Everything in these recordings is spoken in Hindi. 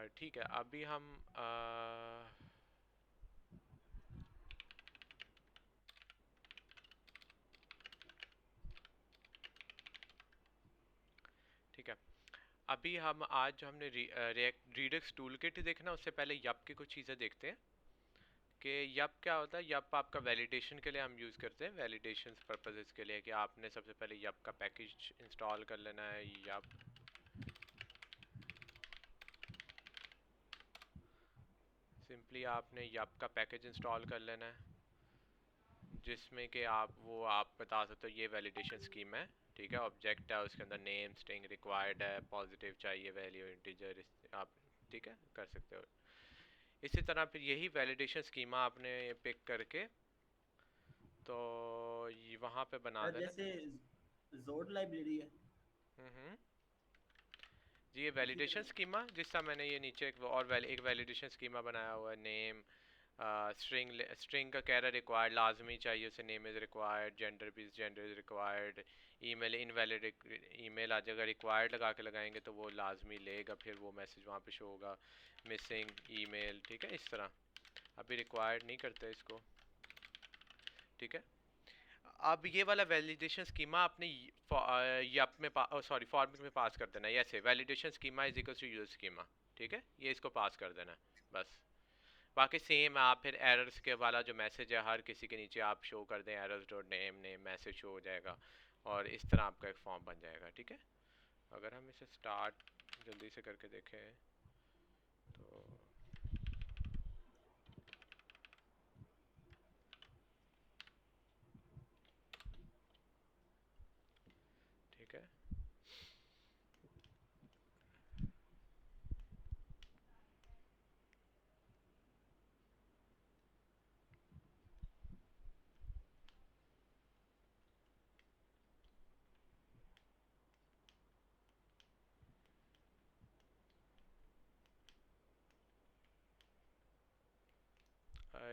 ठीक है, अभी हम ठीक है, अभी हम आज जो हमने रिएक्ट रिडक्स टूल किट देखना, उससे पहले यप की कुछ चीज़ें देखते हैं कि यप क्या होता है। यप आपका वैलिडेशन के लिए हम यूज़ करते हैं, वैलिडेशन पर्पसेस के लिए, कि आपने सबसे पहले यप का पैकेज इंस्टॉल कर लेना है। यप सिंपली आपने यप का पैकेज इंस्टॉल कर लेना है, जिसमें कि आप बता सकते हो ये वैलिडेशन स्कीम है। ठीक है, ऑब्जेक्ट है, उसके अंदर नेम स्ट्रिंग रिक्वायर्ड है, पॉजिटिव चाहिए वैल्यू, इंटीजर, आप ठीक है कर सकते हो। इसी तरह फिर यही वैलिडेशन स्कीमा आपने पिक करके तो वहाँ पे बना देना। जैसे जोड लाइब्रेरी है, हम्म। जी, ये इसी वैलिडेशन तरह। स्कीमा जिसका मैंने ये नीचे एक वैलिडेशन स्कीमा बनाया हुआ है। नेम स्ट्रिंग का कह रहा रिक्वायर्ड, लाजमी चाहिए उसे, नेम इज़ रिक्वायर्ड, जेंडर भी gender is required, email invalid email आज अगर रिक्वायर्ड लगा के लगाएंगे तो वो लाजमी लेगा, फिर वो मैसेज वहाँ पे शो होगा, मिसिंग ईमेल। ठीक है, इस तरह अभी रिक्वायर्ड नहीं करते इसको। ठीक है, अब ये वाला वैलिडेशन स्कीमा आपने यप में सॉरी फॉर्मेट में पास कर देना है, ऐसे validation schema is equal to user schema. ठीक है, ये इसको पास कर देना है बस। बाकी सेम आप फिर एरर्स के वाला जो मैसेज है हर किसी के नीचे आप शो कर दें, errors dot name name message show हो जाएगा, और इस तरह आपका एक फॉर्म बन जाएगा। ठीक है, अगर हम इसे स्टार्ट जल्दी से करके देखें तो ठीक है।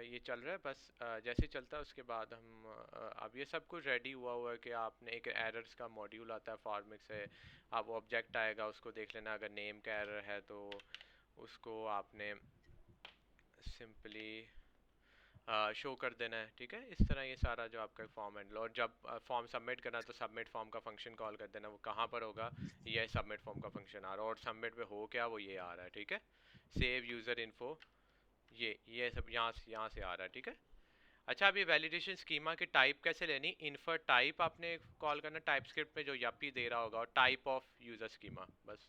ये चल रहा है बस, जैसे ही चलता है उसके बाद हम अब ये सब कुछ रेडी हुआ हुआ है कि आपने एक एरर्स का मॉड्यूल आता है फॉर्मिक से, आप ऑब्जेक्ट आएगा उसको देख लेना, अगर नेम का एरर है तो उसको आपने सिंपली शो कर देना है। ठीक है, इस तरह ये सारा जो आपका फॉर्म हैंडल, और जब फॉर्म सबमिट करना तो सबमिट फॉर्म का फंक्शन कॉल कर देना। वो कहाँ पर होगा, ये सबमिट फॉर्म का फंक्शन आ रहा है, और सबमिट पे हो क्या वो ये आ रहा है। ठीक है, सेव यूज़र इन्फो, ये सब यहाँ से आ रहा है। ठीक है, अच्छा, अभी वैलिडेशन स्कीमा की टाइप कैसे लेनी, इन्फर टाइप आपने कॉल करना टाइप स्क्रिप्ट में, जो यपी दे रहा होगा, और टाइप ऑफ यूज़र स्कीमा, बस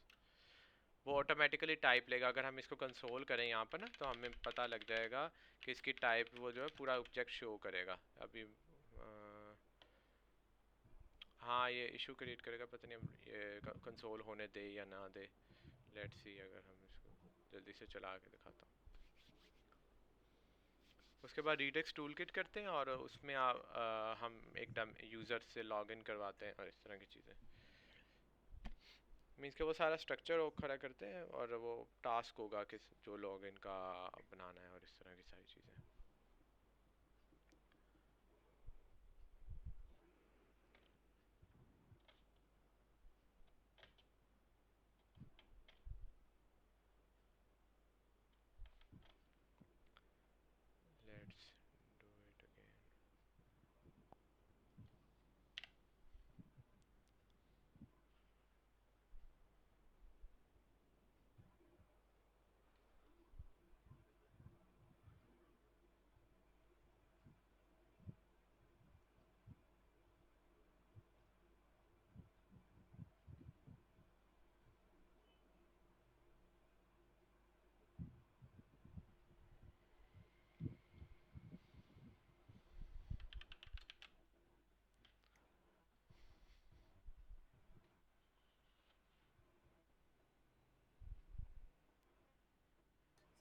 वो ऑटोमेटिकली टाइप लेगा। अगर हम इसको कंसोल करें यहाँ पर ना, तो हमें पता लग जाएगा कि इसकी टाइप वो जो है पूरा ऑब्जेक्ट शो करेगा। अभी हाँ, ये इशू क्रिएट करेगा, पता नहीं हम ये कंसोल होने दे या ना दे। लेट्स सी, अगर हम इसको जल्दी से चला के दिखाता हूँ। उसके बाद रिडेक्स टूल किट करते हैं, और उसमें हम एकदम यूज़र से लॉगिन करवाते हैं और इस तरह की चीज़ें। मीन्स के वो सारा स्ट्रक्चर वो खड़ा करते हैं, और वो टास्क होगा कि जो लॉगिन का बनाना है, और इस तरह की सारी चीज़ें। Let's do it again.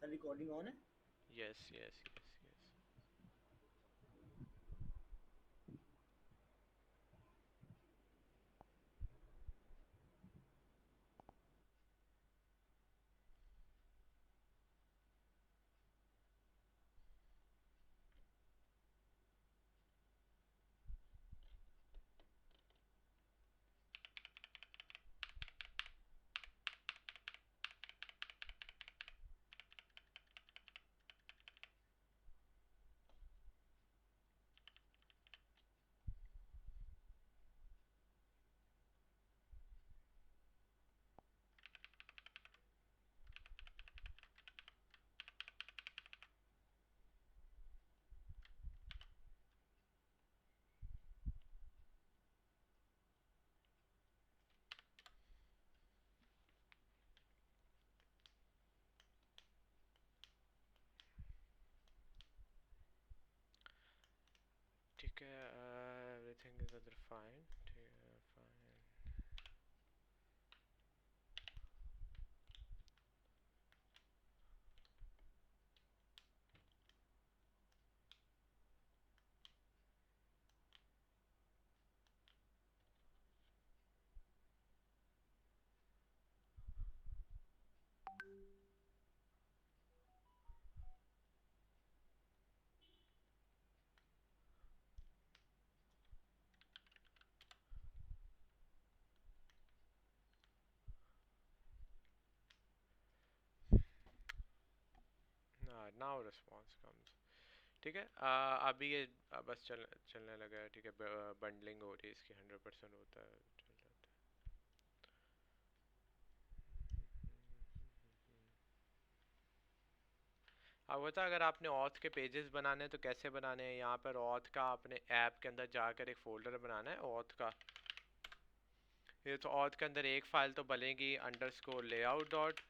Sir recording on है। Yes yes yes yes. ठीक है, एवरीथिंग इज अदर फाइन, ठीक है फाइन। Now response comes. ठीक है, अभी ये बस चलने लगा है। ठीक है, बंडलिंग हो रही है इसकी, 100% होता है, चल जाता है। अब बता, अगर आपने ऑथ के पेजेस बनाने हैं तो कैसे बनाने हैं? यहाँ पर ऑथ का आपने ऐप के अंदर जाकर एक फोल्डर बनाना है ऑथ का। ये तो ऑथ के अंदर एक फाइल तो बनेगी अंडरस्कोर लेआउट डॉट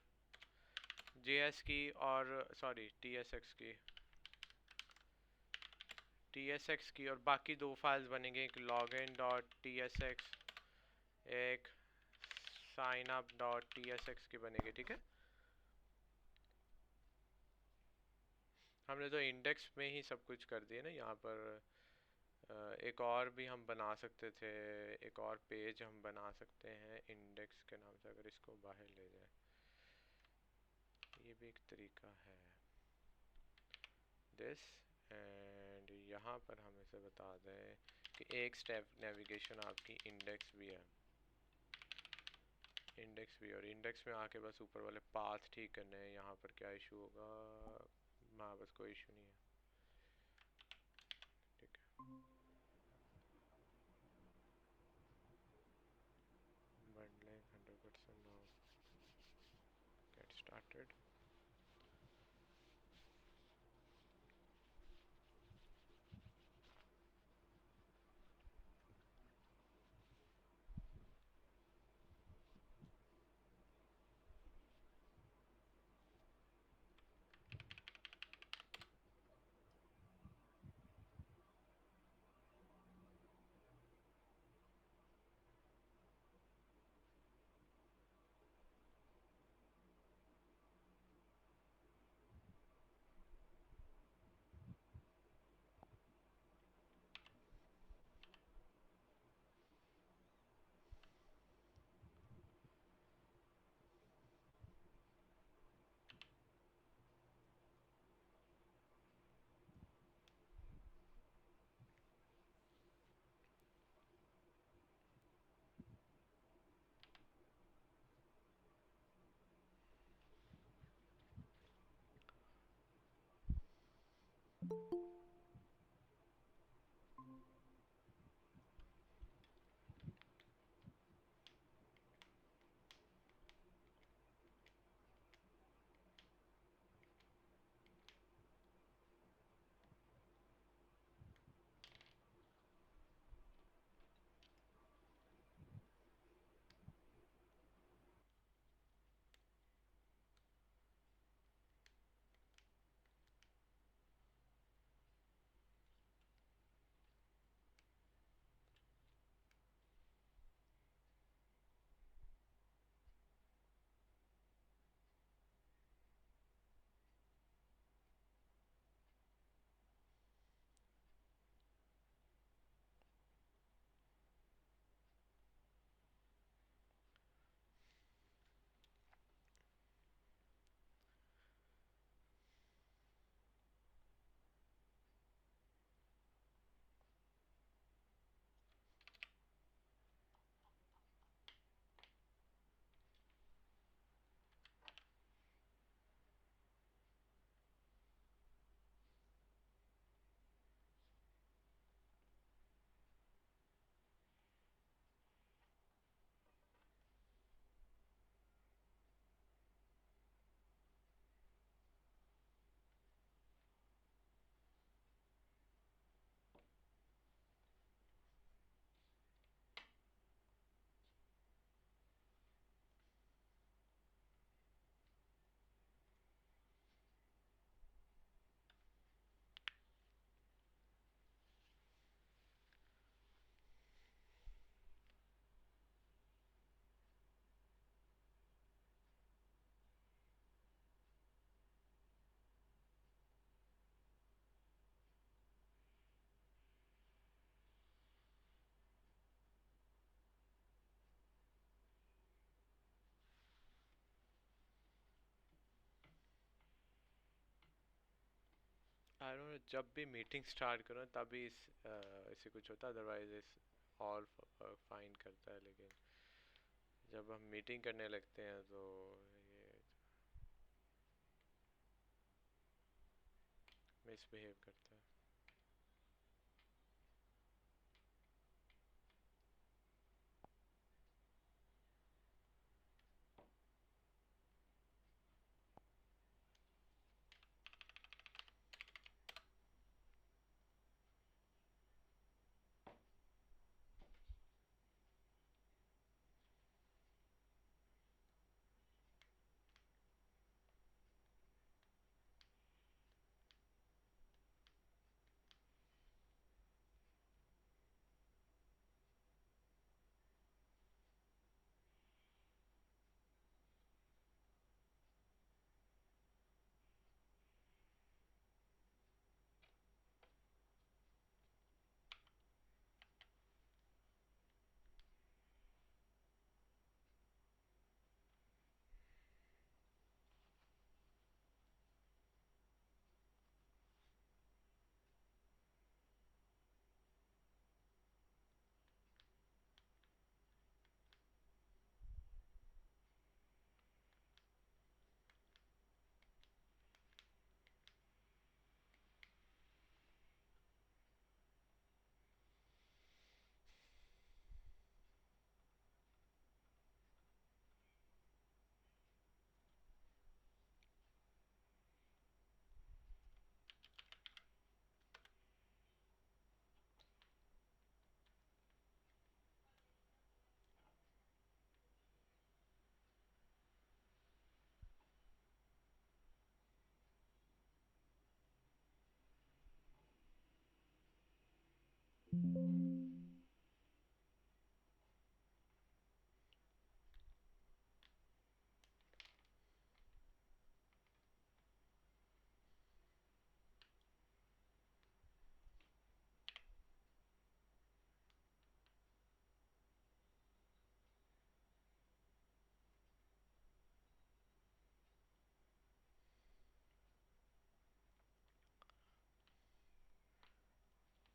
जेएस की, और सॉरी टीएसएक्स की, और बाकी दो फाइल्स बनेंगे, एक लॉगिन डॉट टीएसएक्स, एक साइन अप डॉट टीएसएक्स की बनेगी। ठीक है, हमने तो इंडेक्स में ही सब कुछ कर दिया ना यहाँ पर। एक और भी हम बना सकते थे, एक और पेज हम बना सकते हैं इंडेक्स के नाम से, अगर इसको बाहर ले जाए, ये भी एक तरीका है। दिस, एंड यहाँ पर हम इसे बता दें कि एक स्टेप नेविगेशन आपकी इंडेक्स भी है, इंडेक्स भी, और इंडेक्स में आके बस ऊपर वाले पाथ ठीक करने हैं। यहाँ पर क्या इशू होगा? हाँ, बस कोई इशू नहीं है। ठीक है, bundling 100% now, get started। I don't know, जब भी मीटिंग स्टार्ट करो तभी इससे कुछ होता है, अदरवाइज इस ऑल फाइन करता है, लेकिन जब हम मीटिंग करने लगते हैं तो ये मिसबिहेव करता है।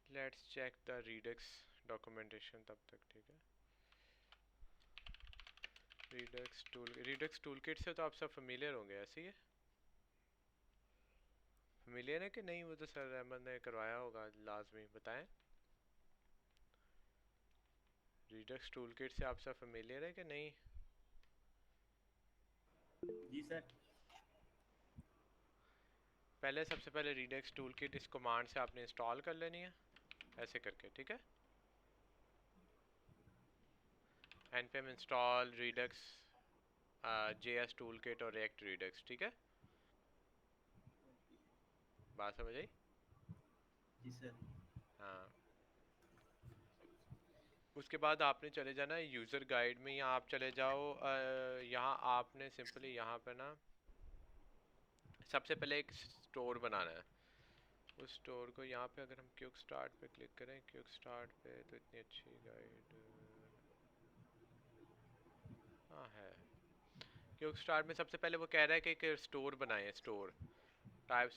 लेट्स चेक द रीडेक्स डॉक्यूमेंटेशन तब तक, ठीक है। रीडेक्स टूल किट से तो आप सब फेमिलियर होंगे, ऐसे ही है? फेमिलियर है कि नहीं? वो तो सर अहमद ने करवाया होगा, लाजमी बताएं। रीडेक्स टूल किट से आप सब फेमिलियर है कि नहीं? जी सर। पहले सबसे पहले रीडेक्स टूल किट इस कमांड से आपने इंस्टॉल कर लेनी है, ऐसे करके, ठीक है। npm install Redux JS toolkit और रिएक्ट रीडेक्स, ठीक है। बात समझ आई? जी सर। हाँ, उसके बाद आपने चले जाना है यूज़र गाइड में, या आप चले जाओ यहाँ आपने सिंपली यहाँ पे ना सबसे पहले एक स्टोर बनाना है। उस स्टोर को यहाँ पे अगर हम क्विक स्टार्ट पे क्लिक करें, क्विक स्टार्ट पे, तो इतनी अच्छी गाइड हाँ है। क्विक स्टार्ट में सबसे पहले वो कह रहा है कि एक स्टोर बनाएं, स्टोर टाइप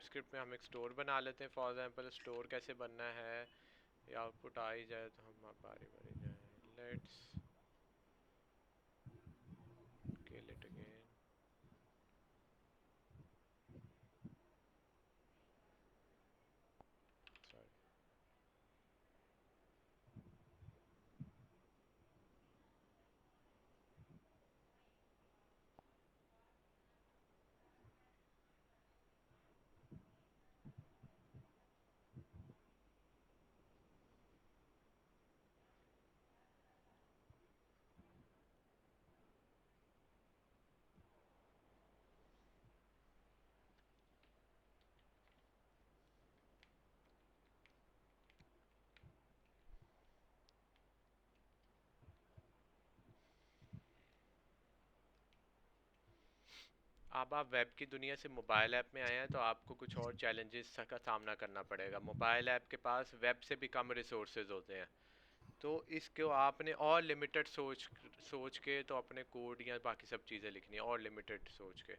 स्क्रिप्ट में हम एक स्टोर बना लेते हैं। फॉर एग्जांपल स्टोर कैसे बनना है, या आउटपुट आ ही जाए तो हम बारी बारी जाए। Let's kill it again. Sorry. अब आप वेब की दुनिया से मोबाइल ऐप में आए हैं तो आपको कुछ और चैलेंजेस का सामना करना पड़ेगा। मोबाइल ऐप के पास वेब से भी कम रिसोर्सेज होते हैं, तो इसको आपने और लिमिटेड सोच सोच के तो अपने कोड या बाकी सब चीज़ें लिखनी है, और लिमिटेड सोच के।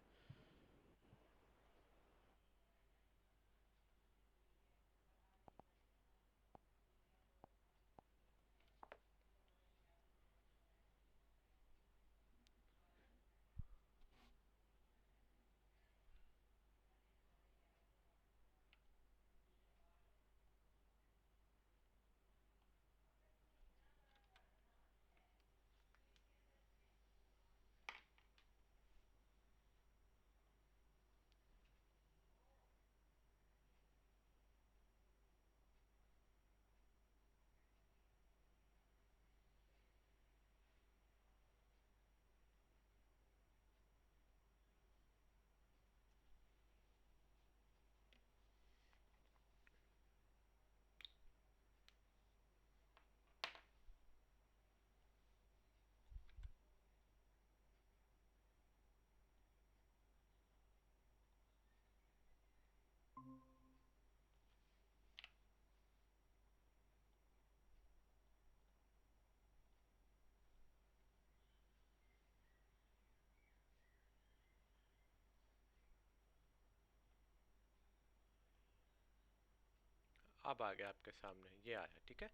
अब आ गया आपके सामने, ये आया, ठीक है।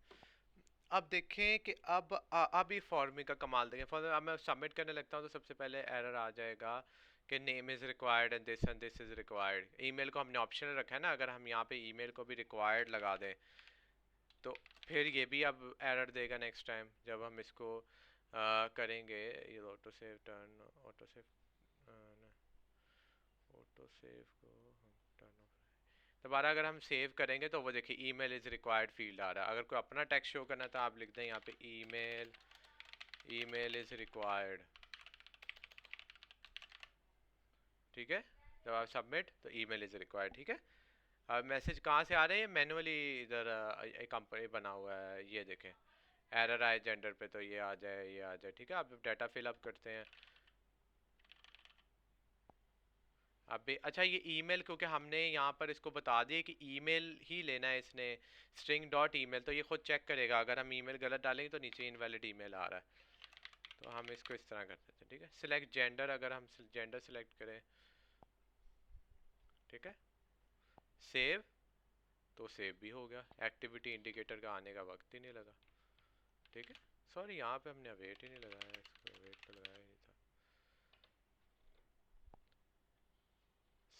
अब देखें कि अब ये फॉर्मिंग का कमाल देखें। फॉर अब मैं सबमिट करने लगता हूँ तो सबसे पहले एरर आ जाएगा कि name is required and this is required. Email को हमने ऑप्शनल रखा है ना, अगर हम यहाँ पे ईमेल को भी रिक्वायर्ड लगा दें तो फिर ये भी अब एरर देगा नेक्स्ट टाइम जब हम इसको करेंगे। ये auto save turn, auto save, auto save को हम टर्न ऑफ, दोबारा अगर हम सेव करेंगे तो वो देखिए ईमेल इज़ रिक्वायर्ड फील्ड आ रहा है। अगर कोई अपना टेक्स्ट शो करना है तो आप लिख दें यहाँ पे ईमेल, ईमेल इज़ रिक्वायर्ड, ठीक है। जब आप सबमिट तो ईमेल इज़ रिक्वायर्ड, ठीक है। अब मैसेज कहाँ से आ रहे हैं? मैनुअली इधर एक कंपनी बना हुआ है, ये देखें एरर आए जेंडर पे तो ये आ जाए, ये आ जाए, ठीक है। अब डाटा फिल अप करते हैं अभी। अच्छा, ये ईमेल क्योंकि हमने यहाँ पर इसको बता दिया कि ईमेल ही लेना है इसने, स्ट्रिंग डॉट ईमेल, तो ये खुद चेक करेगा। अगर हम ईमेल गलत डालेंगे तो नीचे इनवैलिड ईमेल आ रहा है, तो हम इसको इस तरह कर देते हैं, ठीक है। सिलेक्ट जेंडर, अगर हम जेंडर सिलेक्ट करें, ठीक है, सेव, तो सेव भी हो गया। एक्टिविटी इंडिकेटर का आने का वक्त ही नहीं लगा, ठीक है। सॉरी, यहाँ पे हमने वेट ही नहीं लगाया, इसको वेट तो लगाया ही नहीं था।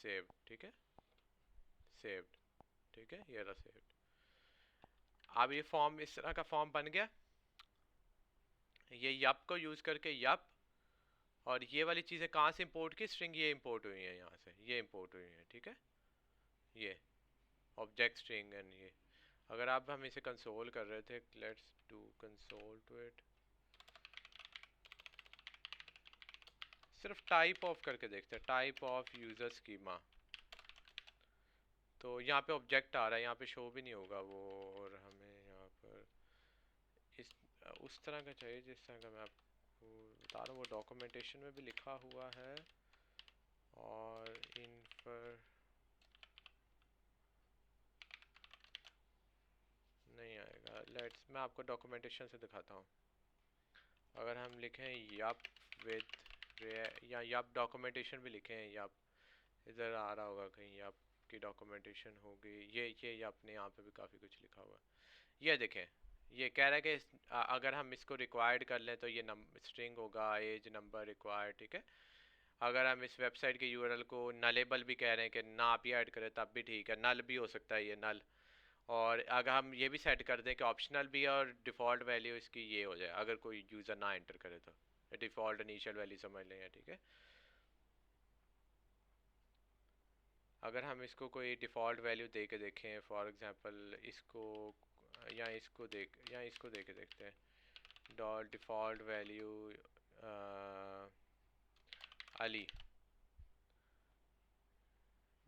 सेव, ठीक है, सेव्ड, ठीक है, ये रहा सेव्ड। अब ये फॉर्म इस तरह का फॉर्म बन गया। ये यप को यूज़ करके यप, और ये वाली चीज़ें कहाँ से इंपोर्ट की? स्ट्रिंग ये इंपोर्ट हुई है यहाँ से, ये इंपोर्ट हुई है, ठीक है। ये ऑब्जेक्ट स्ट्रिंग एंड ये, अगर आप हम इसे कंसोल कर रहे थे, let's do console to it, सिर्फ टाइप ऑफ करके देखते हैं, टाइप ऑफ यूजर स्कीमा, तो यहाँ पे ऑब्जेक्ट आ रहा है, यहाँ पे शो भी नहीं होगा वो। और हमें यहाँ पर इस उस तरह का चाहिए जिस तरह का मैं आपको बता रहा हूँ, वो डॉक्यूमेंटेशन में भी लिखा हुआ है। और इन पर नहीं आएगा, लेट्स मैं आपको डॉक्यूमेंटेशन से दिखाता हूँ। अगर हम लिखें यप विद, या यप डॉक्यूमेंटेशन भी लिखें, यप इधर आ रहा होगा कहीं, यप की डॉक्यूमेंटेशन होगी, ये यप ने यहाँ पे भी काफ़ी कुछ लिखा हुआ है। ये देखें, ये कह रहा है कि अगर हम इसको रिक्वायर्ड कर लें तो ये स्ट्रिंग होगा, एज नंबर रिक्वायर्ड, ठीक है। अगर हम इस वेबसाइट के यूआरएल को नलेबल भी कह रहे हैं कि ना आप ये ऐड करें तब भी ठीक है, नल भी हो सकता है ये नल। और अगर हम ये भी सेट कर दें कि ऑप्शनल भी है और डिफ़ॉल्ट वैल्यू इसकी ये हो जाए, अगर कोई यूज़र ना एंटर करे तो डिफ़ॉल्ट इनिशियल वैल्यू समझ लें, ठीक है। अगर हम इसको कोई डिफ़ॉल्ट वैल्यू दे के देखें, फॉर एग्जांपल इसको, या इसको दे के देखते हैं, डॉट डिफ़ॉल्ट वैल्यू अली,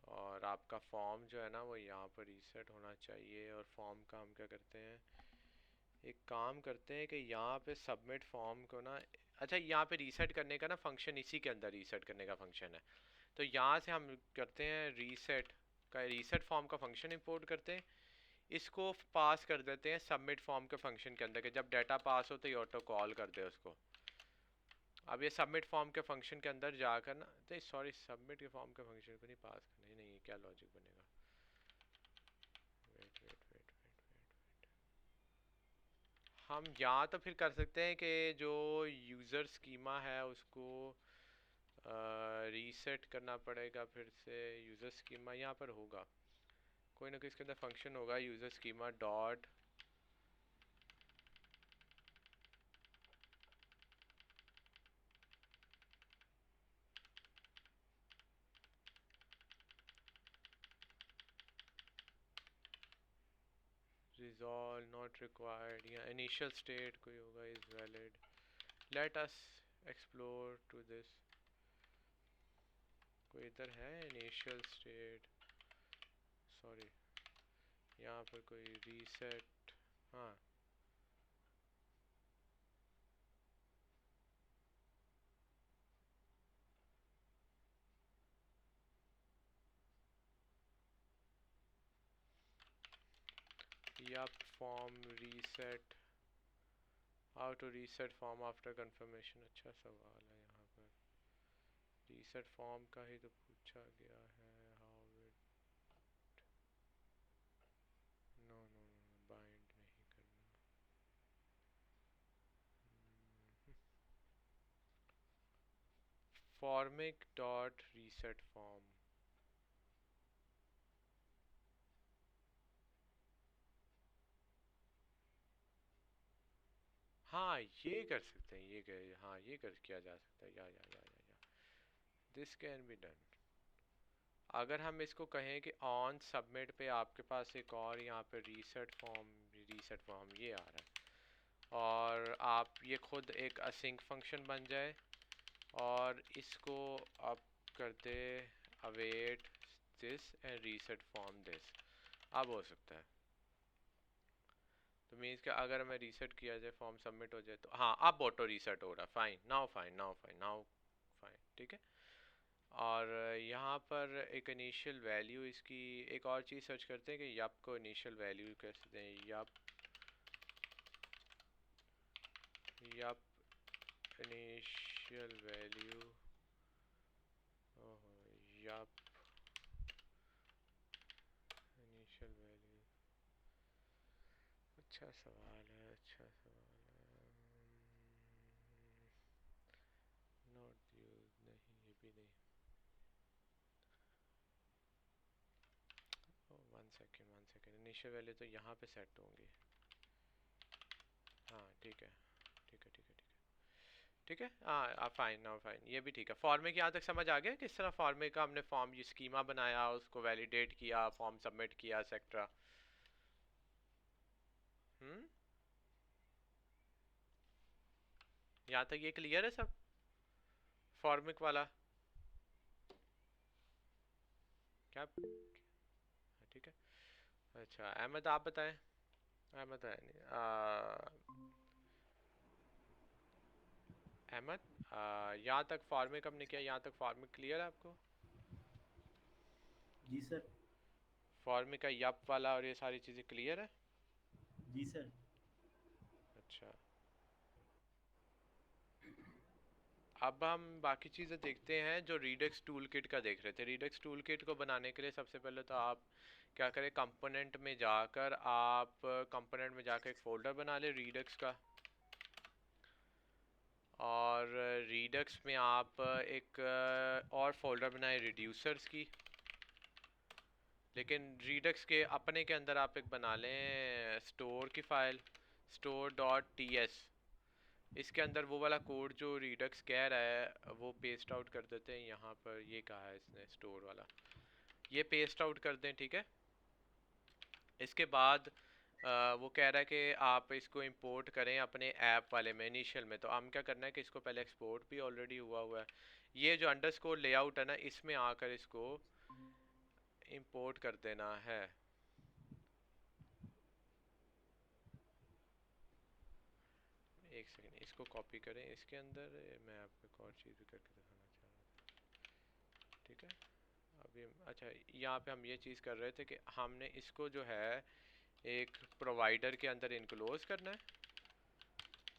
और आपका फॉर्म जो है ना वो यहाँ पर रीसेट होना चाहिए। और फॉर्म का हम क्या करते हैं, एक काम करते हैं कि यहाँ पे सबमिट फॉर्म को ना, अच्छा यहाँ पे रीसेट करने का ना फंक्शन इसी के अंदर रीसेट करने का फंक्शन है, तो यहाँ से हम करते हैं रीसेट का, रीसेट फॉर्म का फंक्शन इंपोर्ट करते हैं, इसको पास कर देते हैं सबमिट फॉर्म के फंक्शन के अंदर, कि जब डाटा पास हो तो ये ऑटो कॉल कर दे उसको। अब ये सबमिट फॉर्म के फंक्शन के अंदर जाकर ना, तो सॉरी, सबमिट के फॉर्म के फंक्शन को नहीं पास करना, नहीं नहीं, क्या लॉजिक बनेगा, वेट वेट वेट वेट, हम यहाँ तो फिर कर सकते हैं कि जो यूज़र स्कीमा है उसको रीसेट करना पड़ेगा फिर से। यूज़र स्कीमा यहाँ पर होगा, कोई ना कोई इसके अंदर फंक्शन होगा, user schema dot, resolve not required, या इनिशियल स्टेट कोई होगा, is valid, let us explore to this, कोई इधर है इनिशियल स्टेट, सॉरी यहाँ पर कोई रीसेट, हाँ, yup form reset, how to reset form after confirmation, अच्छा सवाल है यहाँ पर, रीसेट फॉर्म का ही तो पूछा गया है, how it, no, formic dot reset form। हाँ ये कर सकते हैं, ये कर, हाँ ये कर किया जा सकता है, या दिस कैन बी डन। अगर हम इसको कहें कि ऑन सबमिट पे आपके पास एक और यहाँ पे रीसेट फॉर्म ये आ रहा है, और आप ये खुद एक असिंक फंक्शन बन जाए और इसको आप कर दे await this and reset form this, अब हो सकता है। तो मीन्स कि अगर मैं रीसेट किया जाए, फॉर्म सबमिट हो जाए, तो हाँ अब ऑटो रीसेट हो रहा है। Fine now, fine now, fine now, fine, ठीक है। और यहाँ पर एक इनिशियल वैल्यू इसकी, एक और चीज़ सर्च करते हैं कि यप को इनिशियल वैल्यू कैसे दें। Yup initial value, yup initial value, अच्छा सवाल है, अच्छा सवाल है। नॉट यूज, नहीं ये भी नहीं। वन सेकेंड, इनिशियल वैल्यू तो यहाँ पे सेट होंगी। हाँ ठीक है, ठीक है, ठीक है, ठीक है, ठीक है। हाँ फाइन नाउ, फाइन, ये भी ठीक है। फॉर्मेट यहाँ तक समझ आ गया किस तरह फॉर्मेट का हमने फॉर्म ये स्कीमा बनाया, उसको वैलिडेट किया, फॉर्म सबमिट किया, एक्सेट्रा। हम्म, यहाँ तक ये क्लियर है सब, फॉर्मिक वाला? क्या, ठीक है। अच्छा अहमद आप बताएं। अहमद है नहीं, अहमद, यहाँ तक फॉर्मिक हमने किया, यहाँ तक फॉर्मिक क्लियर है आपको? जी सर। फॉर्मिक का यप वाला और ये सारी चीज़ें क्लियर है? जी सर। अच्छा, अब हम बाकी चीज़ें देखते हैं। जो रीडक्स टूल किट का देख रहे थे, रीडक्स टूल किट को बनाने के लिए सबसे पहले तो आप क्या करें, कंपोनेंट में जाकर, आप कंपोनेंट में जाकर एक फ़ोल्डर बना ले रीडक्स का, और रीडक्स में आप एक और फोल्डर बनाए रिड्यूसर्स की। लेकिन रीडक्स के अपने के अंदर आप एक बना लें स्टोर की फ़ाइल, store.ts। इसके अंदर वो वाला कोड जो रीडक्स कह रहा है वो पेस्ट आउट कर देते हैं। यहाँ पर ये कहा है इसने स्टोर वाला, ये पेस्ट आउट कर दें, ठीक है। इसके बाद वो कह रहा है कि आप इसको इंपोर्ट करें अपने ऐप वाले में, इनिशियल में। तो हम क्या करना है कि इसको पहले एक्सपोर्ट भी ऑलरेडी हुआ है, ये जो अंडरस्कोर लेआउट है ना, इसमें आकर इसको इंपोर्ट कर देना है। एक सेकेंड, इसको कॉपी करें, इसके अंदर मैं आपको एक और चीज़ भी करके दिखाना चाह रहा था, ठीक है। अभी अच्छा, यहाँ पे हम ये चीज़ कर रहे थे कि हमने इसको जो है एक प्रोवाइडर के अंदर इनक्लोज करना है।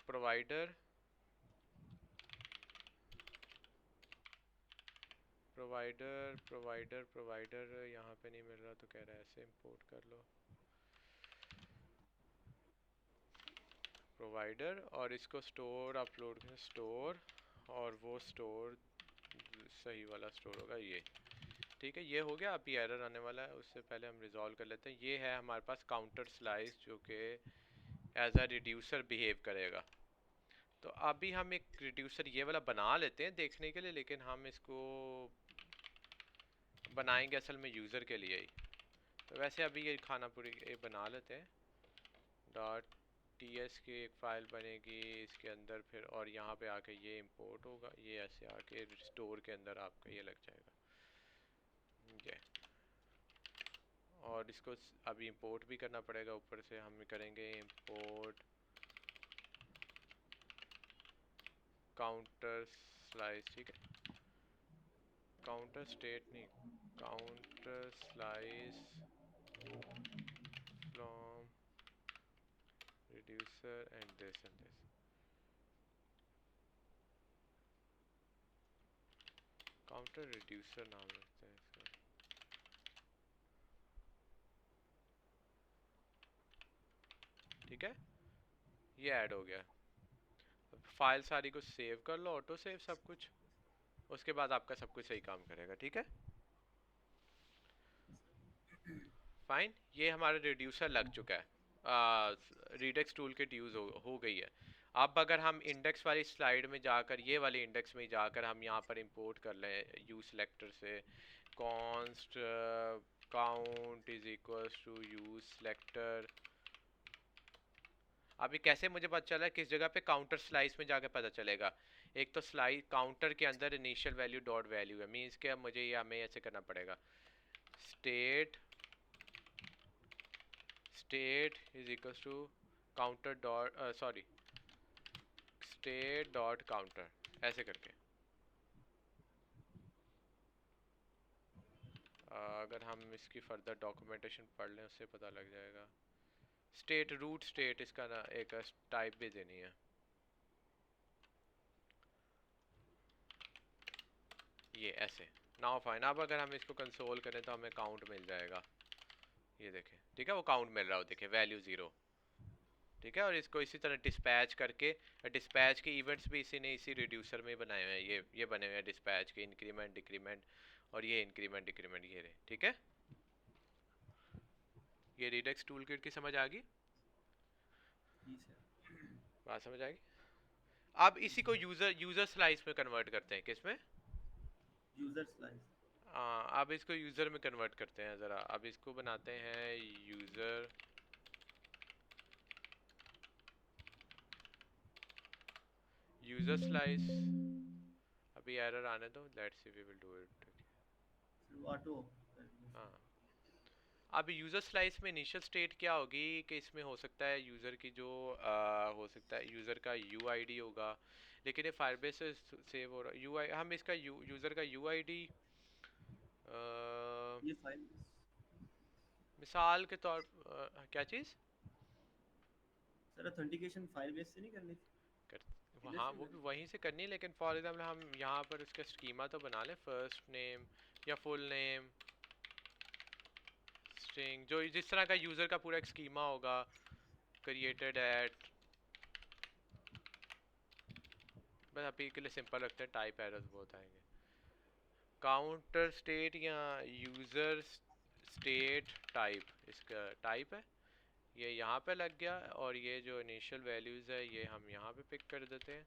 प्रोवाइडर, प्रोवाइडर, प्रोवाइडर, प्रोवाइडर यहाँ पे नहीं मिल रहा तो कह रहा है ऐसे इंपोर्ट कर लो प्रोवाइडर, और इसको स्टोर अपलोड करें, स्टोर, और वो स्टोर सही वाला स्टोर होगा ये, ठीक है। ये हो गया। अभी एरर आने वाला है, उससे पहले हम रिजॉल्व कर लेते हैं। ये है हमारे पास काउंटर स्लाइस जो कि एज अ रिड्यूसर बिहेव करेगा। तो अभी हम एक रिड्यूसर ये वाला बना लेते हैं देखने के लिए, लेकिन हम इसको बनाएंगे असल में यूज़र के लिए ही। तो वैसे अभी ये खाना पूरी ये बना लेते हैं, डॉट टीएस की एक फ़ाइल बनेगी इसके अंदर फिर, और यहाँ पे आके ये इंपोर्ट होगा, ये ऐसे आके स्टोर के अंदर आपका ये लग जाएगा ये। और इसको अभी इंपोर्ट भी करना पड़ेगा, ऊपर से हम करेंगे इंपोर्ट काउंटर स्लाइस, ठीक है। काउंटर स्टेट नहीं, counter slice from reducer and this counter reducer नाम रखते हैं इसका, ठीक है। ये ऐड हो गया। अब फाइल सारी को सेव कर लो, ऑटो सेव सब कुछ। उसके बाद आपका सब कुछ सही काम करेगा। ठीक है, फाइन। ये हमारा रिड्यूसर लग चुका है, रिडेक्स टूल किट यूज़ हो गई है। अब अगर हम इंडेक्स वाली स्लाइड में जाकर, ये वाली इंडेक्स में जाकर हम यहाँ पर इंपोर्ट कर लें यू सिलेक्टर से const count is equals to use selector. अभी कैसे मुझे पता चला किस जगह पे काउंटर स्लाइस में जाकर पता चलेगा? एक तो स्लाइस काउंटर के अंदर इनिशियल वैल्यू डॉट वैल्यू है, मीन्स के अब मुझे ये हमें ऐसे करना पड़ेगा, state state is equals to counter dot sorry state dot counter, ऐसे करके। अगर हम इसकी फर्दर डॉक्यूमेंटेशन पढ़ लें उससे पता लग जाएगा। स्टेट रूट स्टेट इसका ना एक टाइप भी देनी है, ये ऐसे। नाउ फाइन, अब अगर हम इसको कंसोल करें तो हमें काउंट मिल जाएगा, ये देखें। ठीक है, वो काउंट मिल रहा हो, देखें वैल्यू 0। ठीक है, और इसको इसी तरह डिस्पैच करके, डिस्पैच के इवेंट्स भी इसी ने इसी रिड्यूसर में बनाए हुए हैं, ये बने हुए हैं डिस्पैच के, इंक्रीमेंट डिक्रीमेंट, और ये इंक्रीमेंट डिक्रीमेंट, ये रहे। ठीक है, ये रिडेक्स टूल किट की समझ आ गई? जी सर। बात समझ आएगी? अब इसी को यूजर यूजर स्लाइस में कन्वर्ट करते हैं, किसमें? User slice. अब इसको यूजर में कन्वर्ट करते हैं ज़रा। अब इसको बनाते हैं यूजर यूजर स्लाइस। अभी एरर आने दो, let's see we will do it. Auto. हाँ, अब यूज़र स्लाइस में इनिशियल स्टेट क्या होगी कि इसमें हो सकता है यूज़र की जो हो सकता है यूज़र का यूआईडी होगा, लेकिन ये फायरबेस से सेव हो रहा यूआई, हम इसका यूज़र का यूआईडी ये फाइल मिसाल के तौर क्या चीज़ सर ऑथेंटिकेशन फाइल बेस से नहीं करनी थी, कर, इधर हाँ से वो भी करनी। वहीं से करनी है, लेकिन फॉर एग्जाम्पल हम यहाँ पर उसका स्कीमा तो बना लें, फर्स्ट नेम या फुल नेम स्ट्रिंग, जो जिस तरह का यूज़र का पूरा एक स्कीमा होगा, क्रिएटेड एट, बस अभी के लिए सिंपल रखते हैं, टाइप एरर्स बहुत आएंगे। काउंटर स्टेट या यूज़र स्टेट टाइप, इसका टाइप है, ये यहाँ पे लग गया, और ये जो इनिशियल वैल्यूज़ है ये हम यहाँ पे पिक कर देते हैं,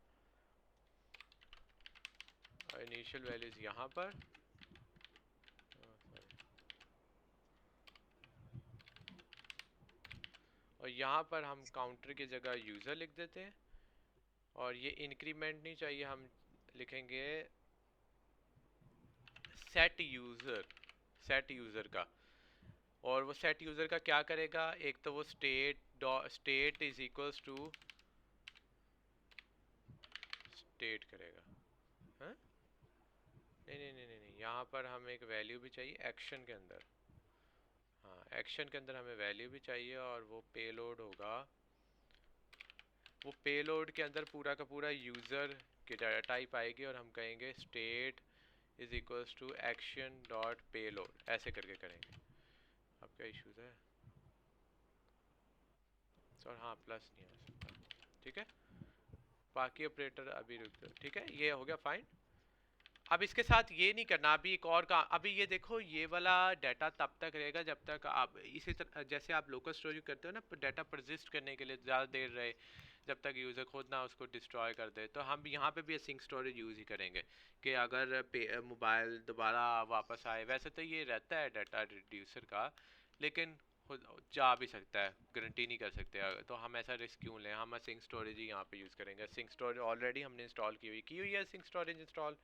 और इनिशियल वैल्यूज़ यहाँ पर, और यहाँ पर हम काउंटर की जगह यूज़र लिख देते हैं, और ये इंक्रीमेंट नहीं चाहिए, हम लिखेंगे सेट यूज़र का। और वो सेट यूज़र का क्या करेगा, एक तो वो state is equals to state करेगा। हाँ, नहीं, यहाँ पर हमें एक वैल्यू भी चाहिए एक्शन के अंदर। हाँ, एक्शन के अंदर हमें वैल्यू भी चाहिए, और वो पेलोड होगा, वो पेलोड के अंदर पूरा का पूरा यूज़र की डाटा टाइप आएगी, और हम कहेंगे state is equals to action dot payload, ऐसे करके करेंगे। अब क्या इश्यूज है सर? हाँ, प्लस नहीं आ सकता। ठीक है, बाकी ऑपरेटर अभी रुक दो। ठीक है, ये हो गया फाइन। अब इसके साथ ये नहीं करना, अभी एक और का, अभी ये देखो ये वाला डाटा तब तक रहेगा जब तक आप इसी तरह जैसे आप लोकल स्टोरेज करते हो ना, डाटा परसिस्ट करने के लिए ज़्यादा देर रहे, जब तक यूज़र खुद ना उसको डिस्ट्रॉय कर दे। तो हम यहाँ पे भी असिंक स्टोरेज यूज़ ही करेंगे कि अगर मोबाइल दोबारा वापस आए, वैसे तो ये रहता है डाटा रिड्यूसर का, लेकिन जा भी सकता है, गारंटी नहीं कर सकते। तो हम ऐसा रिस्क क्यों लें, हम असिंक स्टोरेज ही यहाँ पे यूज़ करेंगे। असिंक स्टोरेज ऑलरेडी हमने इंस्टॉल की हुई है असिंक स्टोरेज इंस्टॉल।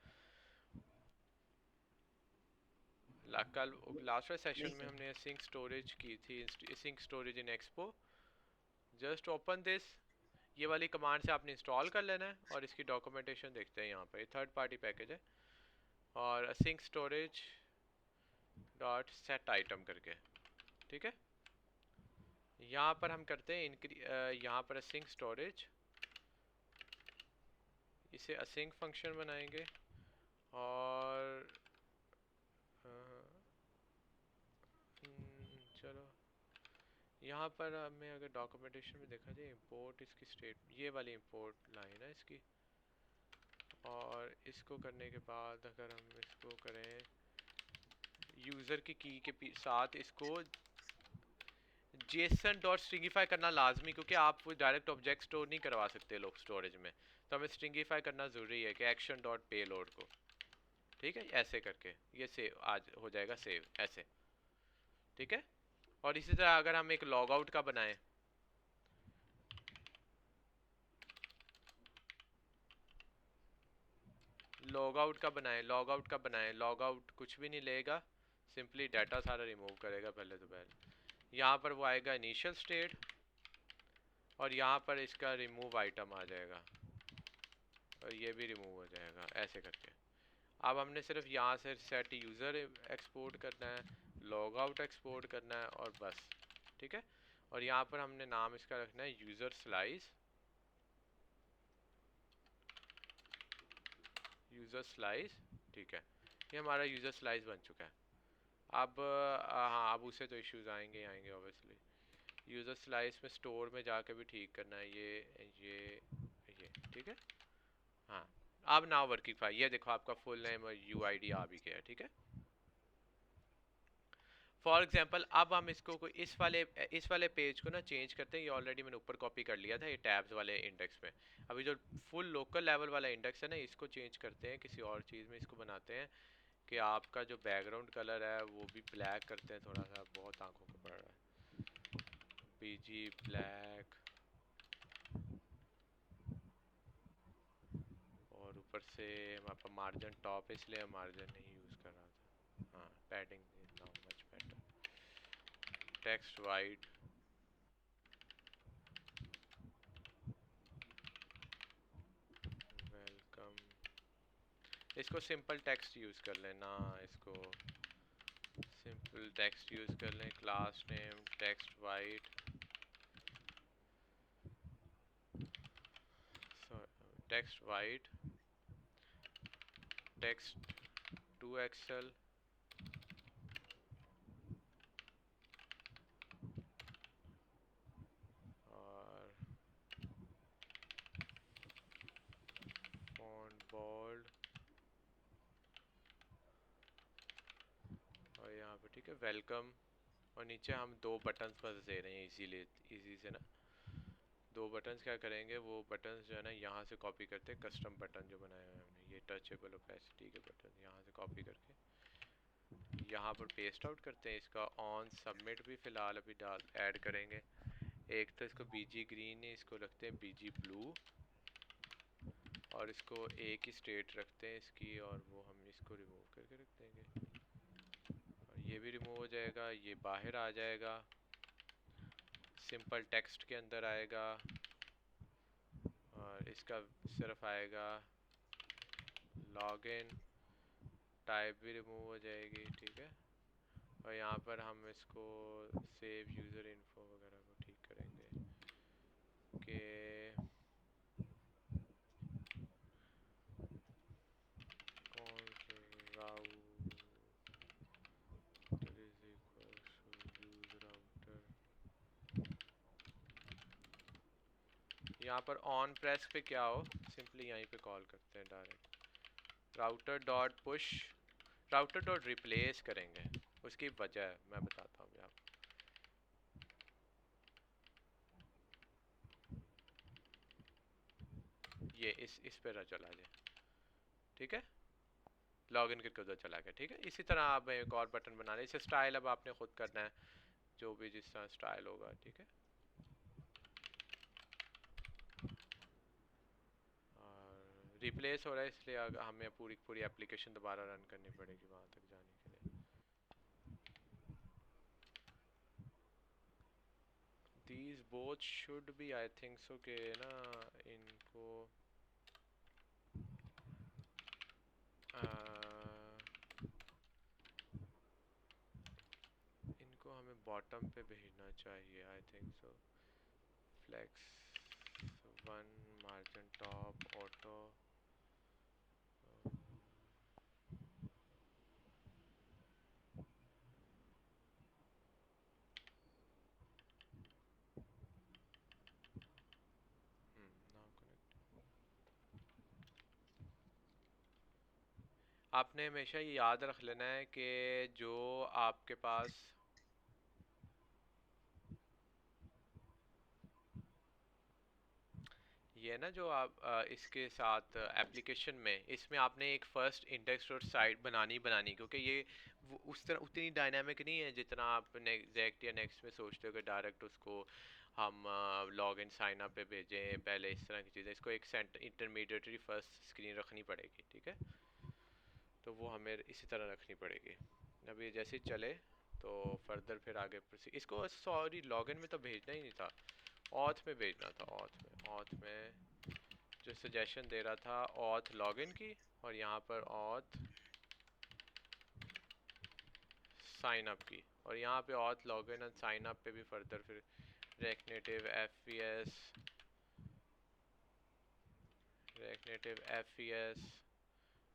कल लास्ट नहीं सेशन में सर। हमने सिंक स्टोरेज की थी, sync storage in Expo. Just open this, ये वाली कमांड से आपने इंस्टॉल कर लेना है, और इसकी डॉक्यूमेंटेशन देखते हैं यहाँ पे, थर्ड पार्टी पैकेज है, और sync storage dot set item करके। ठीक है, यहाँ पर हम करते हैं यहाँ पर सिंक स्टोरेज, इसे असिंक फंक्शन बनाएंगे, और चलो यहाँ पर हमें अगर डॉक्यूमेंटेशन में देखा जाए, इंपोर्ट इसकी स्टेट, ये वाली इंपोर्ट लाइन है इसकी, और इसको करने के बाद अगर हम इसको करें यूज़र की की के साथ इसको जेसन डॉट स्ट्रिंगिफाई करना लाजमी, क्योंकि आप वो डायरेक्ट ऑब्जेक्ट स्टोर नहीं करवा सकते लोग स्टोरेज में, तो हमें स्ट्रिंगिफाई करना ज़रूरी है कि एक्शन डॉट पेलोड को, ठीक है, ऐसे करके ये सेव आज हो जाएगा सेव ऐसे, ठीक है। और इसी तरह अगर हम एक लॉग आउट का बनाएं, लॉग आउट का बनाएं, लॉग आउट का बनाएं, लॉग आउट कुछ भी नहीं लेगा, सिंपली डाटा सारा रिमूव करेगा पहले तो पहले। यहाँ पर वो आएगा इनिशियल स्टेट और यहाँ पर इसका रिमूव आइटम आ जाएगा और ये भी रिमूव हो जाएगा ऐसे करके। अब हमने सिर्फ यहाँ से सेट यूज़र एक्सपोर्ट करना है, लॉग आउट एक्सपोर्ट करना है और बस, ठीक है। और यहाँ पर हमने नाम इसका रखना है यूज़र स्लाइस, यूज़र स्लाइस, ठीक है। ये हमारा यूज़र स्लाइस बन चुका है। अब हाँ, अब उसे तो इश्यूज आएंगे ही आएंगे ऑब्वियसली। यूज़र स्लाइस में स्टोर में जाके भी ठीक करना है ये ठीक है। हाँ, अब नाउ वर्किंग फाइल, ये देखो आपका फुल नेम और यूआईडी आ भी गया, ठीक है। फॉर एग्जांपल अब हम इसको कोई इस वाले पेज को ना चेंज करते हैं, ये ऑलरेडी मैंने ऊपर कॉपी कर लिया था ये टैब्स वाले इंडेक्स में। अभी जो फुल लोकल लेवल वाला इंडेक्स है ना, इसको चेंज करते हैं किसी और चीज़ में, इसको बनाते हैं कि आपका जो बैकग्राउंड कलर है वो भी ब्लैक करते हैं, थोड़ा सा बहुत आंखों को पड़ रहा है, बीजी ब्लैक, और ऊपर से आपका मार्जिन टॉप, इसलिए मार्जिन नहीं यूज़ कर रहा था, हाँ padding now much better, text white, welcome, इसको सिंपल टेक्स्ट यूज़ कर लेना, इसको सिंपल टेक्स्ट यूज़ कर लें, class name text white, text white, text two XL, और फॉन्ट बोल्ड, और यहाँ पे ठीक है वेलकम, और नीचे हम दो बटन्स बस दे रहे हैं इजीली, इजी से ना, दो बटन्स क्या करेंगे, वो बटन्स जो है ना यहाँ से कॉपी करते हैं, कस्टम बटन जो बनाया है हमने, ये टचेबल ओपेसिटी के बटन यहाँ से कॉपी करके यहाँ पर पेस्ट आउट करते हैं। इसका ऑन सबमिट भी फ़िलहाल अभी डाल ऐड करेंगे, एक तो इसको बीजी ग्रीन है, इसको रखते हैं बीजी ब्लू, और इसको एक ही स्टेट रखते हैं इसकी, और वो हम इसको रिमूव करके रख देंगे, और ये भी रिमूव हो जाएगा, ये बाहर आ जाएगा, सिंपल टेक्स्ट के अंदर आएगा, और इसका सिर्फ आएगा लॉगिन, टाइप भी रिमूव हो जाएगी, ठीक है। और यहाँ पर हम इसको सेव यूज़र इन्फो वगैरह को ठीक करेंगे कि router is equals to use router, यहाँ पर ऑन प्रेस पे क्या हो, सिंपली यहीं पे कॉल करते हैं direct, router dot push, router dot replace करेंगे, उसकी वजह है मैं बताता हूँ आपको, ये इस पे चला जाए, ठीक है, लॉगिन करके उधर चला गया, ठीक है। इसी तरह आप एक और बटन बना लें, इसे स्टाइल अब आपने खुद करना है, जो भी जिस तरह स्टाइल होगा, ठीक है। और रिप्लेस हो रहा है इसलिए हमें पूरी पूरी एप्लीकेशन दोबारा रन करनी पड़ेगी वहाँ तक जाने के लिए। These both should be, I think so के ना इनको इनको हमें बॉटम पे भेजना चाहिए, I think so, flex one, margin top, auto, now connect, आपने हमेशा ये याद रख लेना है कि जो आपके पास ये ना जो आप इसके साथ एप्लीकेशन में इसमें आपने एक फर्स्ट इंडेक्स डॉट साइट बनानी क्योंकि ये उस तरह उतनी डायनामिक नहीं है जितना आप नेक्स्ट या नेक्स्ट में सोचते हो कि डायरेक्ट उसको हम लॉग इन साइन अप पे भेजें पहले इस तरह की चीज़ें। इसको एक इंटरमीडिएटरी फर्स्ट स्क्रीन रखनी पड़ेगी, ठीक है। तो वो हमें इसी तरह रखनी पड़ेगी। अब ये जैसे ही चले तो फर्दर फिर आगे इसको सॉरी लॉगिन में तो भेजना ही नहीं था, ऑथ में भेजना था। ऑथ में जो सजेशन दे रहा था ऑथ लॉगिन की, और यहाँ पर ऑथ साइन अप की, और यहाँ पे auth login and sign up पे भी फर्दर फिर रिएक्ट नेटिव एफ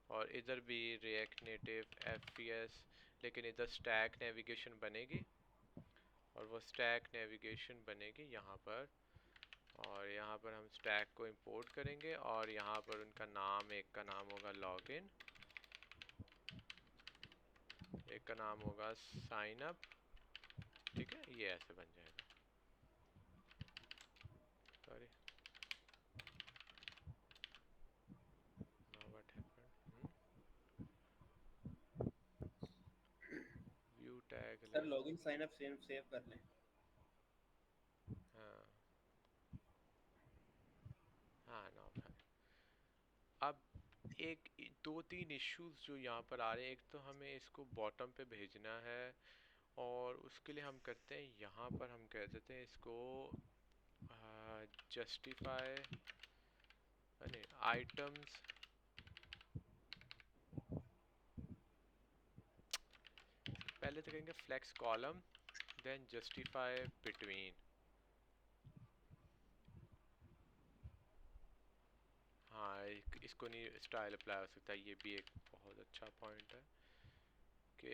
और इधर भी रिएक्ट नेटिव एफ, लेकिन इधर स्टैक नेविगेशन बनेगी, और वो स्टैक नेविगेशन बनेगी यहाँ पर। और यहाँ पर हम स्टैक को इंपोर्ट करेंगे, और यहाँ पर उनका नाम, एक का नाम होगा लॉगिन, एक का नाम होगा साइन अप, ठीक है। ये ऐसे बन जाएगा। Sorry, now what happened. View tag सर लें। Login sign up save save कर लें। हाँ हाँ, नाउ अब एक दो तीन इश्यूज जो यहाँ पर आ रहे हैं। एक तो हमें इसको बॉटम पे भेजना है, और उसके लिए हम करते हैं यहाँ पर हम कह देते हैं इसको जस्टिफाई नहीं आइटम्स, पहले तो कहेंगे flex column then justify between. हाँ, इसको नहीं स्टाइल अप्लाई हो सकता। ये भी एक बहुत अच्छा पॉइंट है कि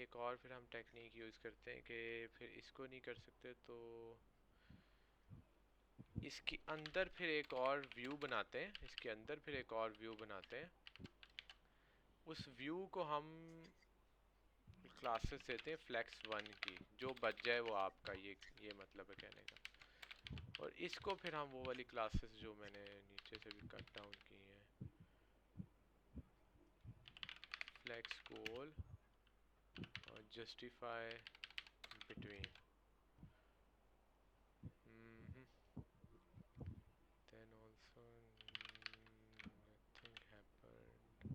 एक और फिर हम टेक्निक यूज़ करते हैं कि फिर इसको नहीं कर सकते तो इसके अंदर फिर एक और व्यू बनाते हैं, इसके अंदर फिर एक और व्यू बनाते हैं। उस व्यू को हम क्लासेस देते हैं फ्लेक्स वन की, जो बच जाए वो आपका, ये मतलब है कहने का। और इसको फिर हम वो वाली क्लासेस जो मैंने नीचे से भी कट डाउन की हैं, फ्लेक्स गोल और justify between, then also nothing happened।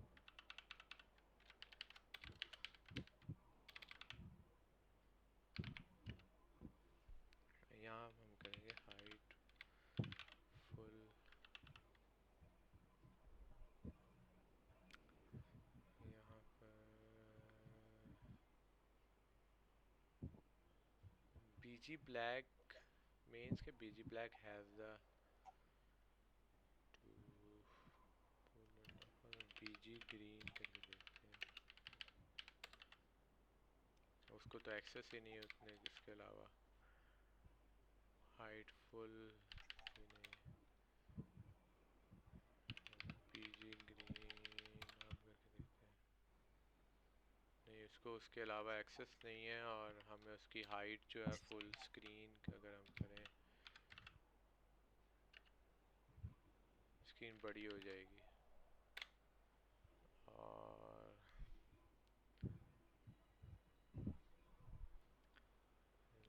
यहाँ हम करेंगे हाइट फुल, यहाँ पर बीजी ब्लैक means के BG black have the BG green करके देखते हैं। उसको तो एक्सेस ही नहीं है उतने, जिसके अलावा हाइट फुल बीजी ग्रीन आप करके देखते हैं। नहीं, उसको उसके अलावा एक्सेस नहीं है, और हमें उसकी हाइट जो है फुल स्क्रीन अगर हम करें, स्क्रीन बड़ी हो जाएगी। और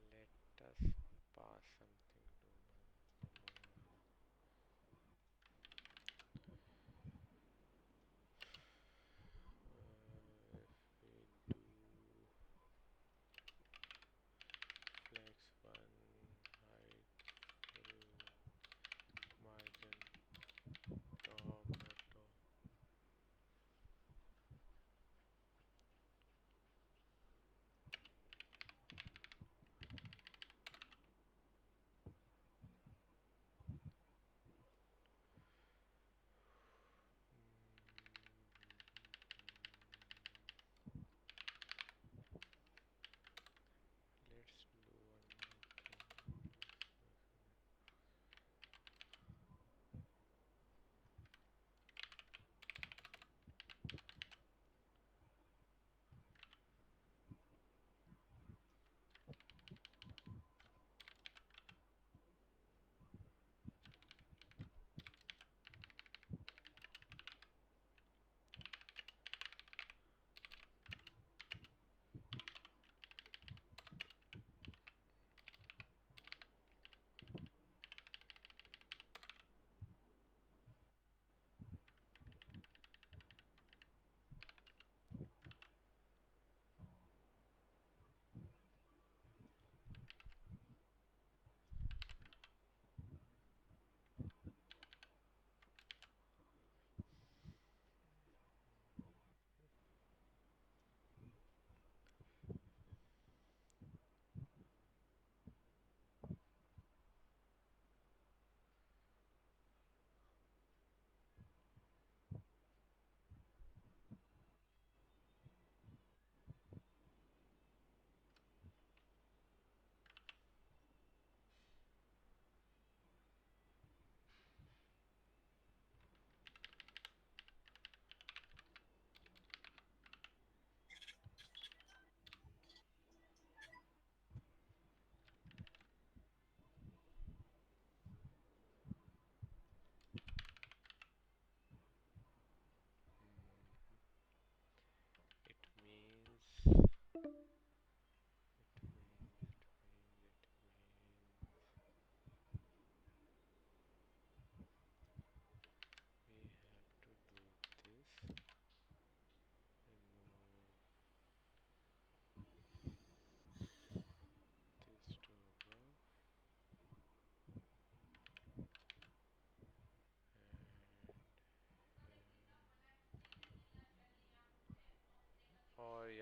let us pass something to if we do flex one height full margin top और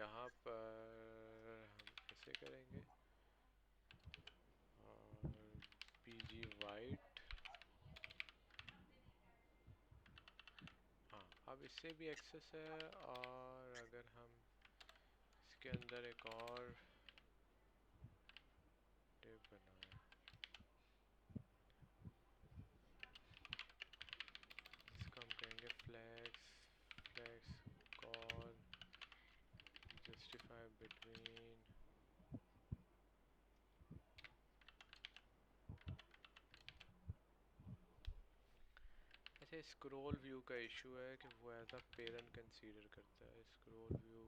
यहाँ पर हम ऐसे करेंगे और बीजी वाइट। हाँ, अब इससे भी एक्सेस है। और अगर हम इसके अंदर एक और डिव बनाए जिसको हम कहेंगे flex, flex col justify between. अच्छा, स्क्रॉल व्यू का इशू है कि वो एज अ पेरेंट कंसीडर करता है। स्क्रॉल व्यू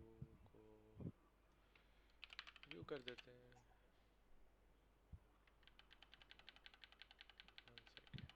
को व्यू कर देते हैं। One second.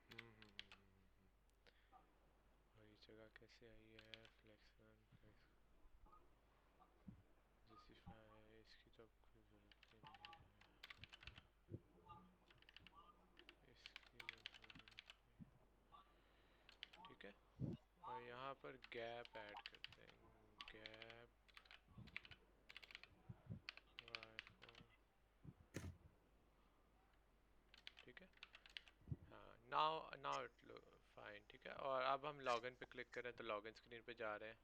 Let's give. और ये जगह कैसे आई है? फ्लेक्स वन, फ्लेक्स जस्टिफाई, इसकी तो अब कोई ज़रूरत ही नहीं है। इसकी ज़रूरत नहीं। ठीक है। और यहाँ पर गैप ऐड करते हैं। Gap y4। ठीक है। हाँ, now now it look fine. ठीक है। ठीक है, और अब हम लॉगिन पे क्लिक करें तो लॉगिन स्क्रीन पे जा रहे हैं।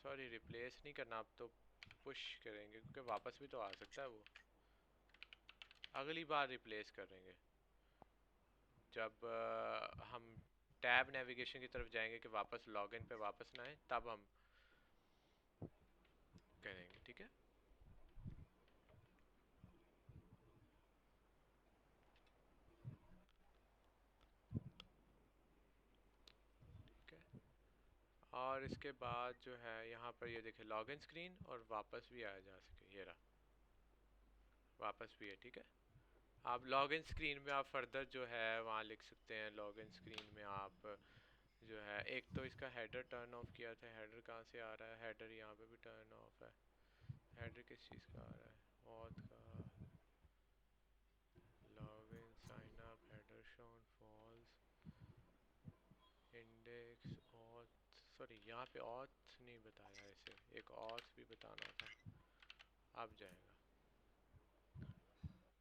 सॉरी, रिप्लेस नहीं करना, अब तो पुश करेंगे क्योंकि वापस भी तो आ सकता है वो। अगली बार रिप्लेस करेंगे जब हम टैब नेविगेशन की तरफ जाएंगे कि वापस लॉगिन पे वापस ना आए, तब हम करेंगे। ठीक है, ठीक है। और इसके बाद जो है यहाँ पर ये देखें लॉगिन स्क्रीन, और वापस भी आया जा सके, ये रहा, वापस भी है। ठीक है, आप लॉगिन स्क्रीन में आप फर्दर जो है वहाँ लिख सकते हैं। लॉगिन स्क्रीन में आप जो है, एक तो इसका हेडर टर्न ऑफ किया था, हेडर कहाँ से आ रहा है, हेडर यहाँ पे भी टर्न ऑफ है। हेडर किस चीज़ का आ रहा है, ऑथ का। Login sign up, header shown false, index auth. Sorry, यहाँ पे ऑथ नहीं बताया, इसे एक ऑथ भी बताना था। अब जाएगा,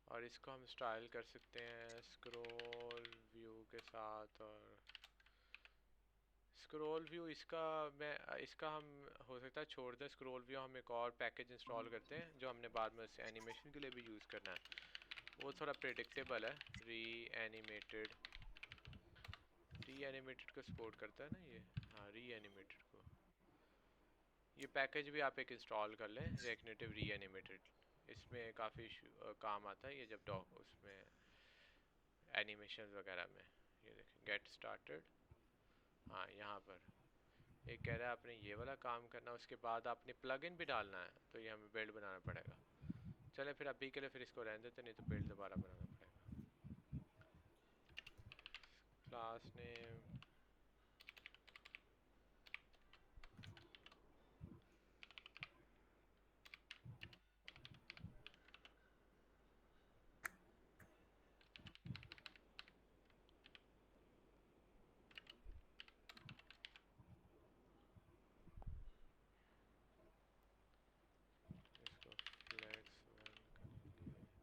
और इसको हम स्टाइल कर सकते हैं स्क्रॉल व्यू के साथ। और स्क्रॉल व्यू इसका हम हो सकता है छोड़ दें स्क्रॉल व्यू। हम एक और पैकेज इंस्टॉल करते हैं जो हमने बाद में इसे एनिमेशन के लिए भी यूज़ करना है। वो थोड़ा प्रेडिक्टेबल है, री एनिमेटेड। री एनिमेटेड को सपोर्ट करता है ना ये। हाँ, री एनिमेटेड को, ये पैकेज भी आप एक इंस्टॉल कर लें, रेकनेटिव री एनिमेटेड। इसमें काफ़ी काम आता है ये, जब डॉक उसमें एनिमेशन वगैरह में। ये देखें, गेट स्टार्टेड। हाँ, यहाँ पर एक कह रहा है आपने ये वाला काम करना, उसके बाद आपने प्लगइन भी डालना है, तो ये हमें बिल्ड बनाना पड़ेगा। चले फिर अभी के लिए फिर इसको रहने देते, नहीं तो बिल्ड दोबारा बनाना पड़ेगा। क्लास नेम, इसको फ्लेक्स वन करेंगे।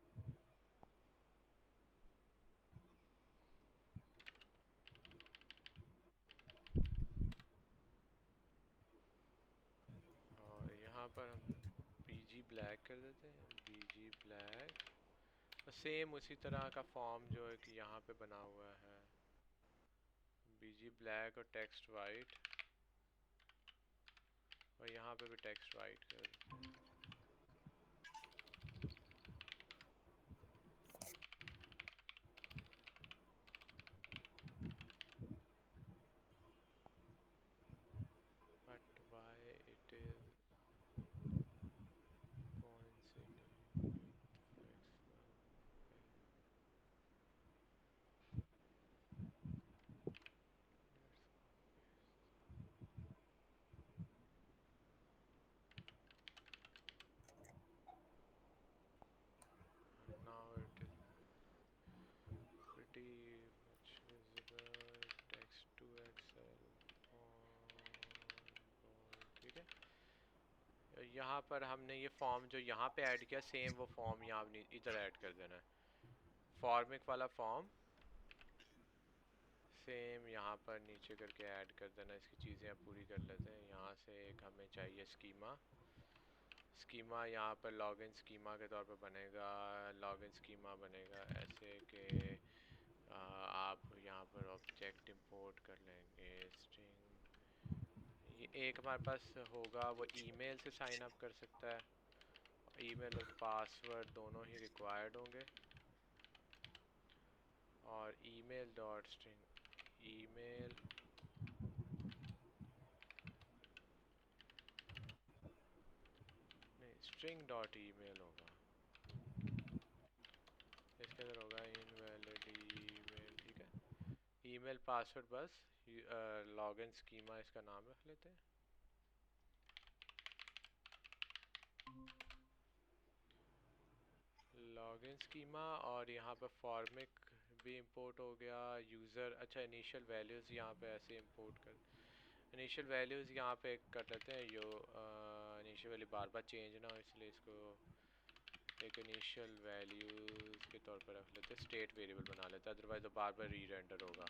और यहाँ पर हम बीजी ब्लैक कर देते हैं, बीजी ब्लैक। सेम उसी तरह का फॉर्म जो है कि यहाँ पे बना हुआ है, बीजी ब्लैक और टेक्स्ट वाइट। और यहाँ पे भी टेक्स्ट वाइट कर देते हैं। But why it is coinciding with flex one page. Let's copy paste. And now it is pretty much visible. Text to Excel on board. ठीक है, यहाँ पर हमने ये फॉर्म जो यहाँ पे ऐड किया, सेम वो फॉर्म यहाँ इधर ऐड कर देना है। फॉर्मिक वाला फॉर्म सेम यहाँ पर नीचे करके ऐड कर देना। इसकी चीज़ें अब पूरी कर लेते हैं। यहाँ से एक हमें चाहिए स्कीमा। स्कीमा यहाँ पर लॉगिन स्कीमा के तौर पर बनेगा। लॉगिन स्कीमा बनेगा ऐसे कि आप यहाँ पर ऑब्जेक्ट इंपोर्ट कर लेंगे, स्ट्रिंग। ये एक हमारे पास होगा, वो ईमेल से साइन अप कर सकता है। ईमेल और पासवर्ड दोनों ही रिक्वायर्ड होंगे। और ईमेल डॉट स्ट्रिंग, ईमेल नहीं, स्ट्रिंग डॉट ईमेल होगा। इसके अंदर होगा इनवैलिड ईमेल। ठीक है, ईमेल पासवर्ड बस। लॉगिन स्कीमा इसका नाम रख लेते हैं। लॉगिन स्कीमा, और यहाँ पर फॉर्मिक भी इंपोर्ट हो गया। यूज़र, अच्छा इनिशियल वैल्यूज़ यहाँ पे ऐसे इंपोर्ट कर, इनिशियल वैल्यूज़ यहाँ पे कर लेते हैं। यो इनिशियल वैल्यू बार बार चेंज ना हो, इसलिए इसको एक इनिशियल वैल्यूज़ के तौर पर रख लेते हैं। स्टेट वेरिएबल बना लेते हैं, अदरवाइज़ तो बार बार री रेंडर होगा।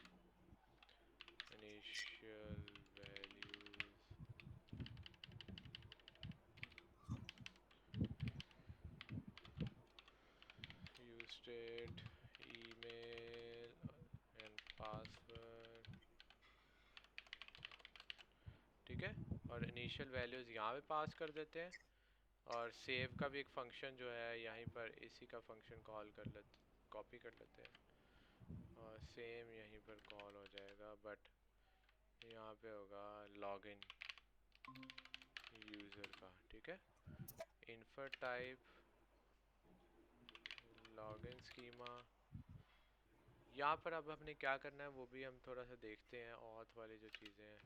state email and password, ठीक है। और इनिशियल वैल्यूज़ यहाँ पे पास कर देते हैं, और सेव का भी एक फंक्शन जो है यहीं पर इसी का फंक्शन कॉल कर लेते, कॉपी कर लेते हैं, और सेम यहीं पर कॉल हो जाएगा, बट यहाँ पे होगा लॉगिन यूज़र का, ठीक है। इन्फर टाइप लॉगिन स्कीमा, यहाँ पर अब हमने क्या करना है वो भी हम थोड़ा सा देखते हैं, ऑथ वाली जो चीज़ें हैं,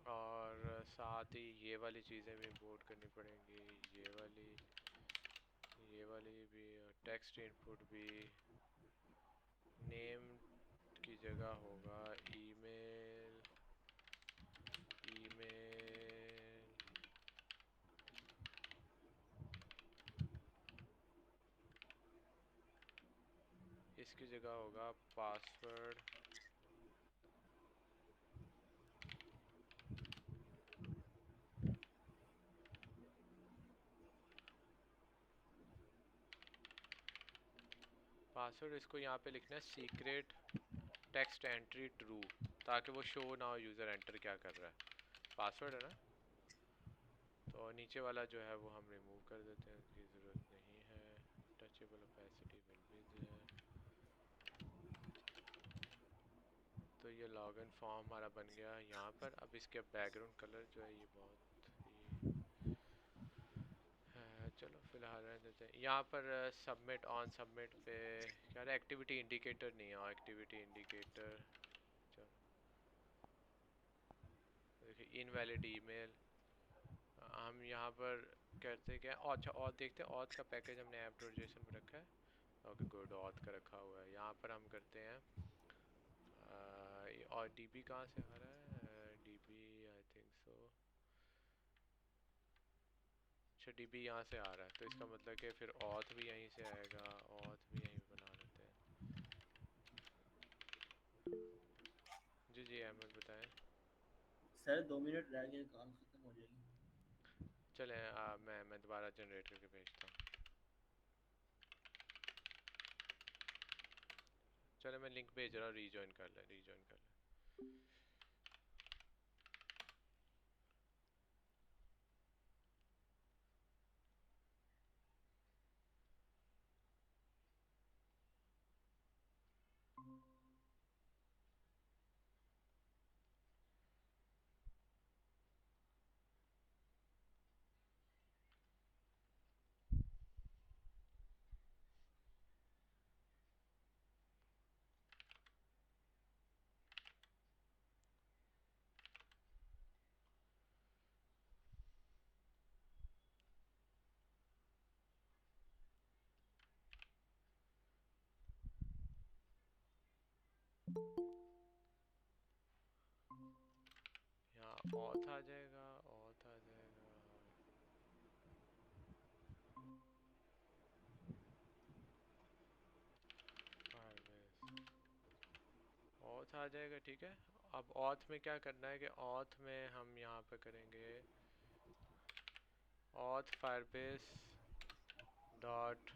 और साथ ही ये वाली चीज़ें भी इंपोर्ट करनी पड़ेंगी, ये वाली भी, टेक्स्ट इनपुट भी। नेम की जगह होगा ईमेल, ईमेल, इसकी जगह होगा पासवर्ड, पासवर्ड इसको यहाँ पे लिखना है सीक्रेट टेक्स्ट एंट्री ट्रू, ताकि वो शो ना हो यूज़र एंटर क्या कर रहा है। पासवर्ड है ना, तो नीचे वाला जो है वो हम रिमूव कर देते हैं, उसकी ज़रूरत नहीं है। Touchable opacity will be there. तो ये लॉगिन फॉर्म हमारा बन गया यहाँ पर। अब इसके बैकग्राउंड कलर जो है ये बहुत ही चलो फिलहाल रहने देते हैं। यहाँ पर सबमिट ऑन सबमिट पे क्या है, एक्टिविटी इंडिकेटर नहीं है, एक्टिविटी इंडिकेटर, चलो देखिए इनवैलिड ईमेल। हम यहाँ पर कहते क्या, अच्छा ऑथ देखते हैं, ऑथ का पैकेज हमने ऐप डॉट जेसन में रखा है। ओके गुड, ऑथ का रखा हुआ है। यहाँ पर हम करते हैं और डीबी कहाँ से आ रहा है, डीबी आई थिंक सो, अच्छा डीबी यहाँ से आ रहा है, तो इसका मतलब कि फिर ऑथ भी यहीं से आएगा, ऑथ भी यहीं बना लेते हैं। जी जी अहमद बताएं। सर 2 मिनट रह गए, कॉल खत्म हो जाएगी। चलें मैं दोबारा जनरेट करके भेजता हूँ। चले मैं लिंक भेज रहा हूँ, रीजॉइन कर ले, रीजॉइन कर ले। यहाँ ऑथ आ जाएगा, ऑथ आ जाएगा, ऑथ आ जाएगा, ठीक है। अब ऑथ में क्या करना है कि ऑथ में हम यहाँ पे करेंगे auth Firebase dot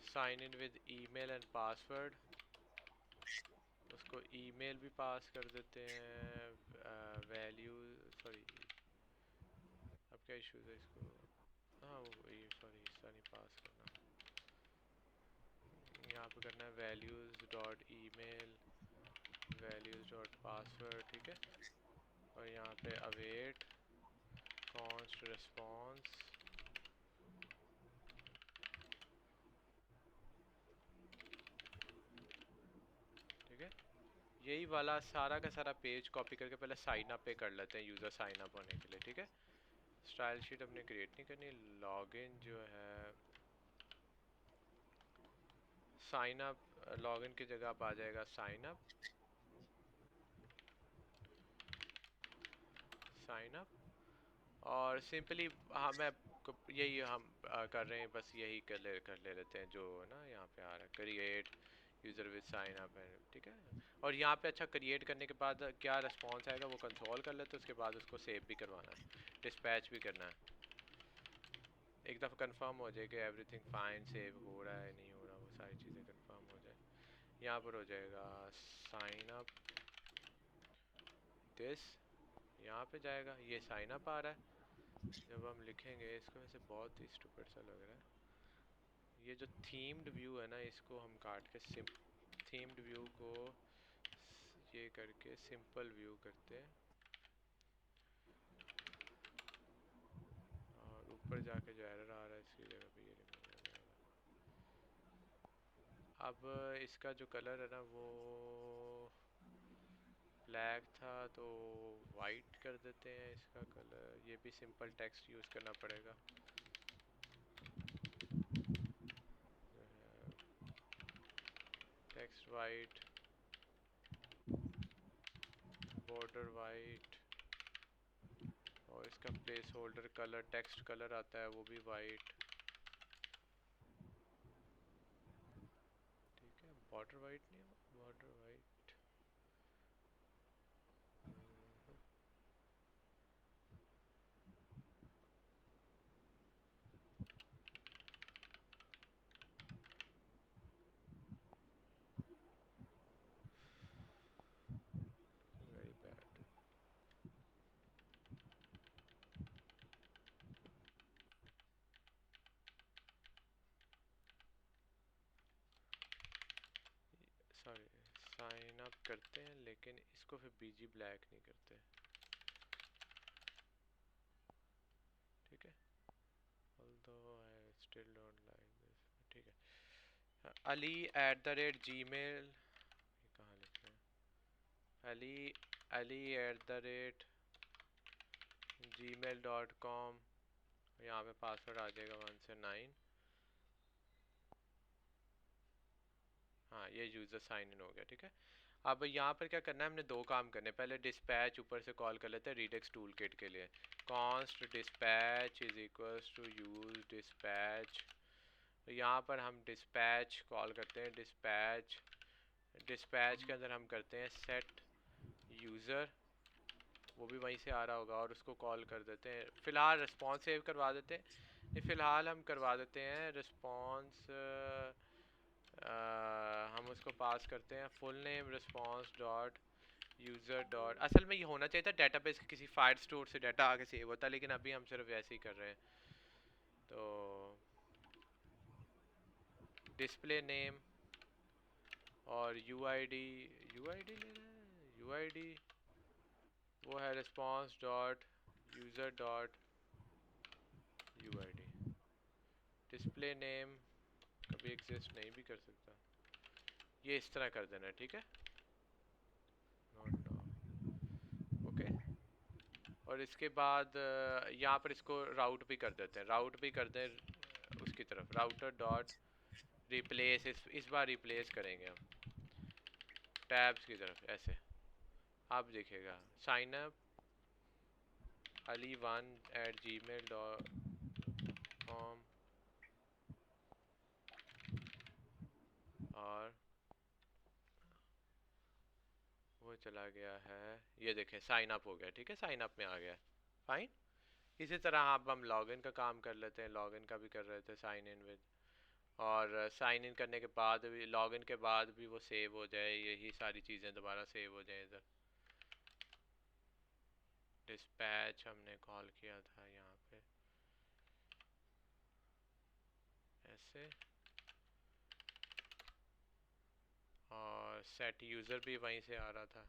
sign in with email and password, उसको ईमेल भी पास कर देते हैं, वैल्यू सॉरी, अब क्या इशूज़ है इसको, हाँ वो ये सॉरी हिस्सा नहीं पास करना, यहाँ पे करना है values dot email, values dot password, ठीक है। और यहाँ पे अवेट कॉन्स्ट रिस्पॉन्स, ठीक है। यही वाला सारा का सारा पेज कॉपी करके पहले साइन अप पे कर लेते हैं, यूज़र साइन अप होने के लिए, ठीक है। स्टाइल शीट अपने क्रिएट नहीं करनी, लॉगिन जो है साइन अप, लॉगिन की जगह आप आ जाएगा साइन अप, साइन अप, और सिंपली हाँ मैं यही हम कर रहे हैं, बस यही कर ले लेते हैं जो है ना यहाँ पे आ रहा है, create user with sign up है, ठीक है। और यहाँ पे अच्छा क्रिएट करने के बाद क्या रिस्पॉन्स आएगा वो कंसोल कर लेते हैं, उसके बाद उसको सेव भी करवाना है, डिस्पैच भी करना है। एक दफ़ा कंफर्म हो जाए कि एवरीथिंग फाइन, सेव हो रहा है नहीं हो रहा, वो सारी चीज़ें कंफर्म हो जाए, यहाँ पर हो जाएगा साइन अप दिस, यहाँ पे जाएगा, ये साइन अप आ रहा है। जब हम लिखेंगे इसको, वैसे बहुत ही स्टूपिड सा लग रहा है ये जो थीम्ड व्यू है ना, इसको हम काट के थीम्ड व्यू को ये करके सिंपल व्यू करते हैं, और ऊपर जाके जो एरर आ रहा है इसकी जगह पे ये रिमूव हो जाएगा। अब इसका जो कलर है ना वो ब्लैक था, तो वाइट कर देते हैं इसका कलर, ये भी सिंपल टेक्स्ट यूज़ करना पड़ेगा, जो है टेक्स्ट वाइट, बॉर्डर वाइट, और इसका placeholder colour, text colour आता है वो भी वाइट। ठीक है, बॉर्डर वाइट नहीं, border white, very bad. Sorry, sign up करते हैं लेकिन इसको फिर बीजी ब्लैक नहीं करते, ठीक है, although I still don't like this, ठीक है। Ali@gmail, ये कहाँ लिखा है, ali@gmail.com, यहाँ पे पासवर्ड आ जाएगा 1 से 9। हाँ, ये यूज़र साइन इन हो गया, ठीक है। अब यहाँ पर क्या करना है, हमने दो काम करने, पहले डिस्पैच ऊपर से कॉल कर लेते हैं रिडेक्स टूल किट के लिए, const dispatch is equals to use dispatch, तो यहाँ पर हम डिस्पैच कॉल करते हैं, डिस्पैच, डिस्पैच के अंदर हम करते हैं सेट यूज़र, वो भी वहीं से आ रहा होगा, और उसको कॉल कर देते हैं, फ़िलहाल रिस्पॉन्स सेव करवा देते हैं, फ़िलहाल हम करवा देते हैं रिस्पॉन्स, हम उसको पास करते हैं full name response dot user dot, असल में ये होना चाहिए था डेटाबेस के किसी फाइल स्टोर से डाटा आगे सेव होता, लेकिन अभी हम सिर्फ ऐसे ही कर रहे हैं, तो डिस्प्ले नेम और यूआईडी, यूआईडी ले रहे हैं, यूआईडी वो है response dot user dot UID, display name कभी एग्जिस्ट नहीं भी कर सकता, ये इस तरह कर देना, ठीक है, नोट ओके। और इसके बाद यहाँ पर इसको राउट भी कर देते हैं, राउट भी कर दें उसकी तरफ, राउटर डॉट रिप्लेस, इस बार रिप्लेस करेंगे हम टैब्स की तरफ, ऐसे आप देखिएगा साइन अप ali1@gmail.com, और वो चला गया है, ये देखें साइन अप हो गया, ठीक है, साइन अप में आ गया, फाइन। इसी तरह आप हम लॉगिन का काम कर लेते हैं, लॉगिन का भी कर रहे थे साइन इन विद, और साइन इन करने के बाद भी, लॉगिन के बाद भी वो सेव हो जाए, यही सारी चीज़ें दोबारा सेव हो जाए इधर, डिस्पैच हमने कॉल किया था यहाँ पे ऐसे, और सेट यूज़र भी वहीं से आ रहा था,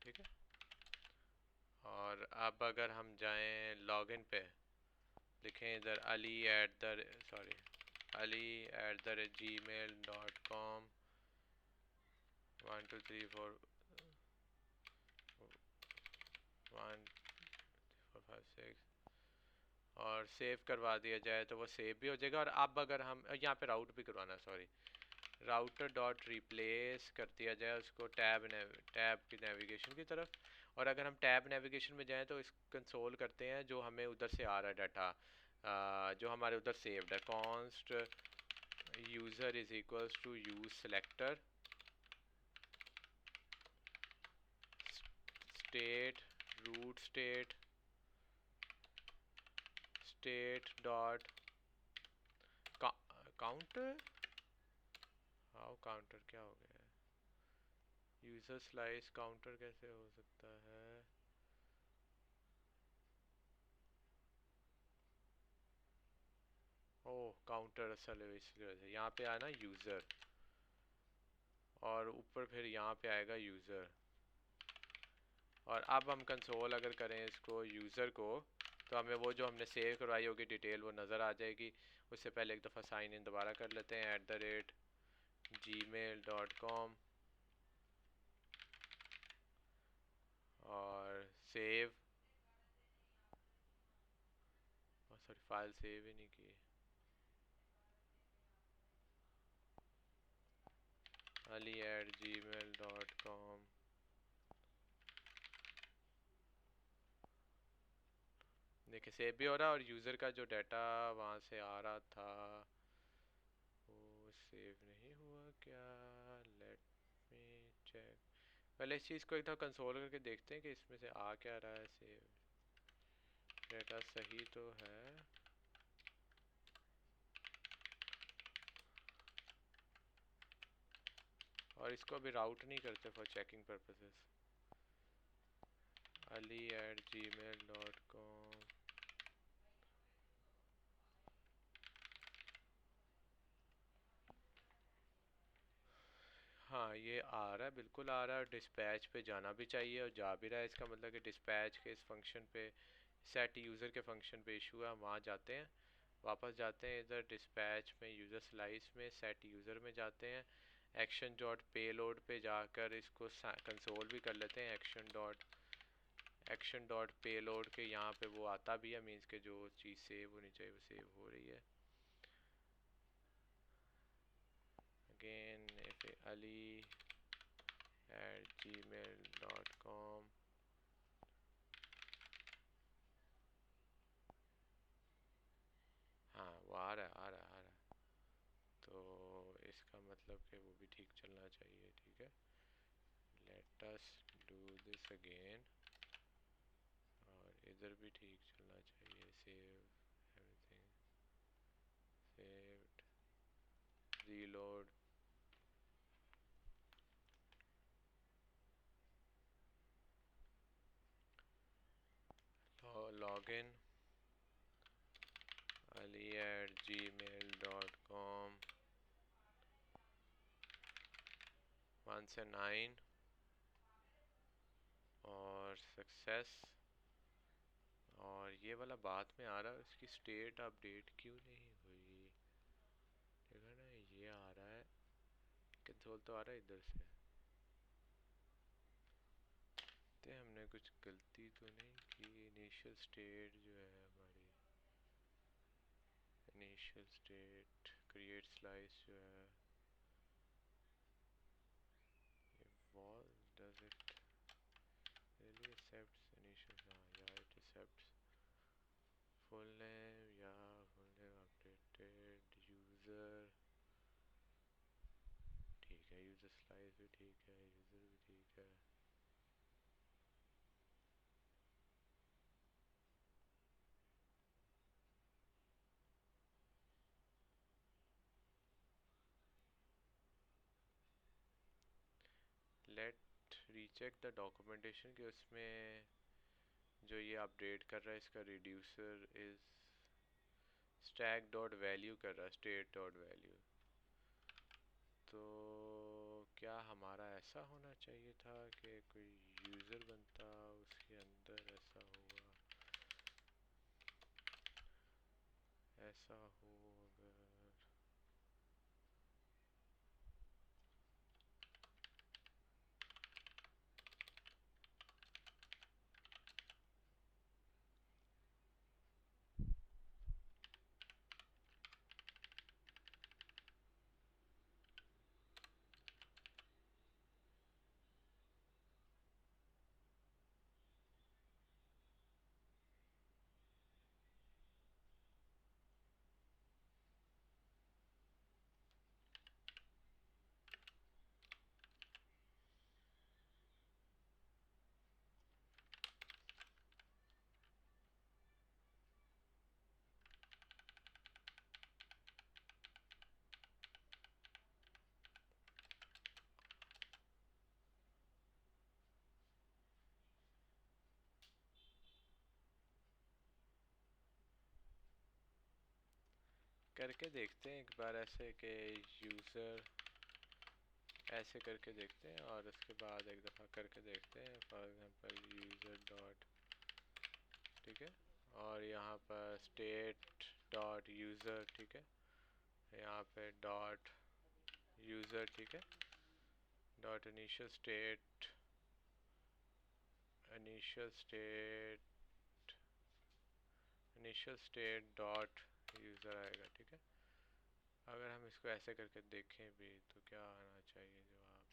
ठीक है। और अब अगर हम जाएं लॉगिन पे, लिखें इधर ali@gmail.com 1 2 3 4 1 4 5 6, और सेव करवा दिया जाए तो वो सेव भी हो जाएगा। और अब अगर हम यहाँ पे राउट भी करवाना, सॉरी, राउटर डॉट रिप्लेस कर दिया जाए उसको टैब की नेविगेशन की तरफ, और अगर हम टैब नेविगेशन में जाएं तो इस कंसोल करते हैं जो हमें उधर से आ रहा है डाटा, जो हमारे उधर सेव्ड है, const user is equals to use selector state root state state dot counter, how counter क्या हो गया? यूजर स्लाइस काउंटर कैसे हो सकता है? ओह काउंटर असल है इसलिए यहाँ पे आया ना यूज़र, और ऊपर फिर यहाँ पे आएगा यूज़र। और अब हम कंसोल अगर करें इसको यूज़र को, तो हमें वो जो हमने सेव करवाई होगी डिटेल वो नज़र आ जाएगी। उससे पहले एक दफ़ा साइन इन दोबारा कर लेते हैं @gmail.com और सेव। सॉरी फाइल सेव ही नहीं की। ali@gmail.com। देखिए सेव भी हो रहा है, और यूज़र का जो डाटा वहाँ से आ रहा था वो सेव नहीं हुआ क्या? Let me check. पहले इस चीज़ को एक दफ़ा कंसोल करके देखते हैं कि इसमें से आ क्या रहा है। सेव डाटा सही तो है। और इसको अभी राउट नहीं करते फॉर चेकिंग पर्पसेस। ali@gmail.com। हाँ ये आ रहा है, बिल्कुल आ रहा है। डिस्पैच पे जाना भी चाहिए और जा भी रहा है। इसका मतलब कि डिस्पैच के इस फंक्शन पे, सेट यूज़र के फंक्शन पे इशू है, हम वहाँ जाते हैं, वापस जाते हैं इधर डिस्पैच में, यूज़र स्लाइस में, सेट यूज़र में जाते हैं, एक्शन डॉट पेलोड पे जाकर इसको कंसोल भी कर लेते हैं। एक्शन डॉट पेलोड के यहाँ पे वो आता भी है, मीन्स के जो चीज़ सेव होनी चाहिए वो सेव हो रही है। Again ali@gmail.com। हाँ वो आ रहा है, आ रहा है, आ रहा है। तो इसका मतलब कि वो भी ठीक चलना चाहिए। ठीक है, let us do this again. और इधर भी ठीक चलना चाहिए। Save everything, saved, reload, login ali@gmail.com 1 से 9 और सक्सेस। और ये वाला बाद में आ रहा है, इसकी स्टेट अपडेट क्यों नहीं हुई? देखो ना ये आ रहा है, कंसोल तो आ रहा है इधर से। तो हमने कुछ गलती तो नहीं की? इनिशियल स्टेट जो है हमारी, इनिशियल स्टेट क्रिएट स्लाइस जो है, ये wall does it really accepts initial? हाँ या इट एक्सेप्ट्स फुल नेम, या फुल नेम अपडेटेड, यूज़र ठीक है, यूज़र स्लाइस भी ठीक है, यूज़र भी ठीक है। लेट रीचेक द डॉक्यूमेंटेशन कि उसमें जो ये अपडेट कर रहा है इसका reducer is stack dot value कर रहा है, स्टेट डॉट वैल्यू। तो क्या हमारा ऐसा होना चाहिए था कि कोई यूज़र बनता उसके अंदर ऐसा हुआ? ऐसा हो अगर, करके देखते हैं एक बार ऐसे कि यूज़र ऐसे करके देखते हैं और उसके बाद एक दफ़ा करके देखते हैं, फॉर एग्जांपल यूज़र डॉट, ठीक है, और यहाँ पर स्टेट डॉट यूज़र, ठीक है, यहाँ पे डॉट यूज़र, ठीक है, dot initial state dot user आएगा, ठीक है। अगर हम इसको ऐसे करके देखें भी तो क्या आना चाहिए जवाब,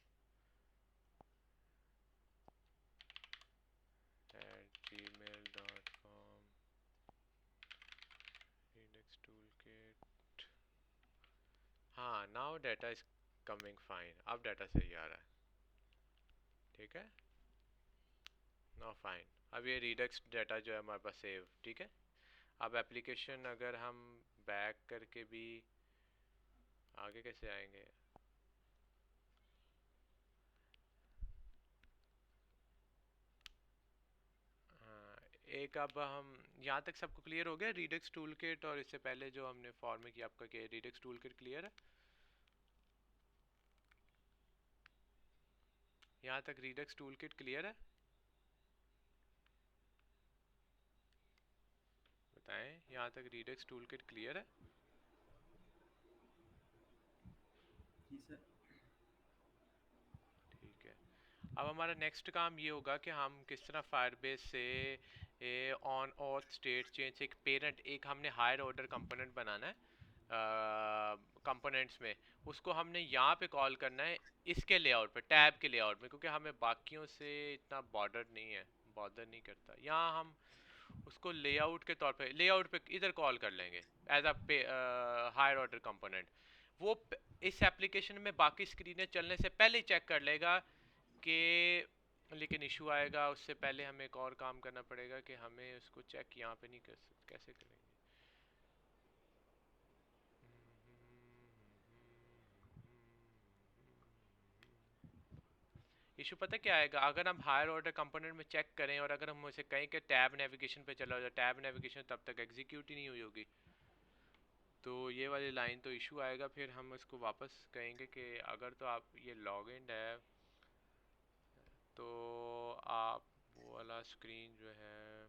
@gmail.com redux toolkit। हाँ, now data is coming fine, अब डाटा सही आ रहा है, ठीक है, नाउ फाइन। अब ये रिडक्स डाटा जो है हमारे पास सेव, ठीक है। अब एप्लीकेशन अगर हम बैक करके भी आगे कैसे आएंगे, हाँ, एक अब हम यहाँ तक सबको क्लियर हो गया रिडक्स टूल किट, और इससे पहले जो हमने फॉर्म में किया आपका क्या रिडक्स टूल किट क्लियर है? यहाँ तक रिडक्स टूल किट क्लियर है? बताएं, यहाँ तक रिडक्स टूल किट क्लियर है? जी सर। ठीक है। अब हमारा नेक्स्ट काम ये होगा कि हम किस तरह फायरबेस से ऑन ऑथ स्टेट चेंज एक पेरेंट, एक हमने हायर ऑर्डर कंपोनेंट बनाना है कंपोनेंट्स में, उसको हमने यहाँ पे कॉल करना है इसके लेआउट पे, टैब के लेआउट में, क्योंकि हमें बाकियों से इतना बॉर्डर नहीं करता। यहाँ हम उसको लेआउट के तौर पे लेआउट पे इधर कॉल कर लेंगे as a higher order component. वो इस एप्लीकेशन में बाकी स्क्रीनें चलने से पहले ही चेक कर लेगा कि, लेकिन इशू आएगा उससे पहले हमें एक और काम करना पड़ेगा कि हमें उसको चेक यहाँ पे नहीं कर सकते, कैसे करेंगे? इशू पता क्या आएगा, अगर हम हायर ऑर्डर कंपोनेंट में चेक करें और अगर हम उसे कहें कि टैब नेविगेशन पे चला जाए, टैब नेविगेशन तब तक एग्जीक्यूट ही नहीं हुई होगी, तो ये वाली लाइन तो इशू आएगा। फिर हम उसको वापस कहेंगे कि अगर तो आप ये लॉग इन है तो आप वो वाला स्क्रीन जो है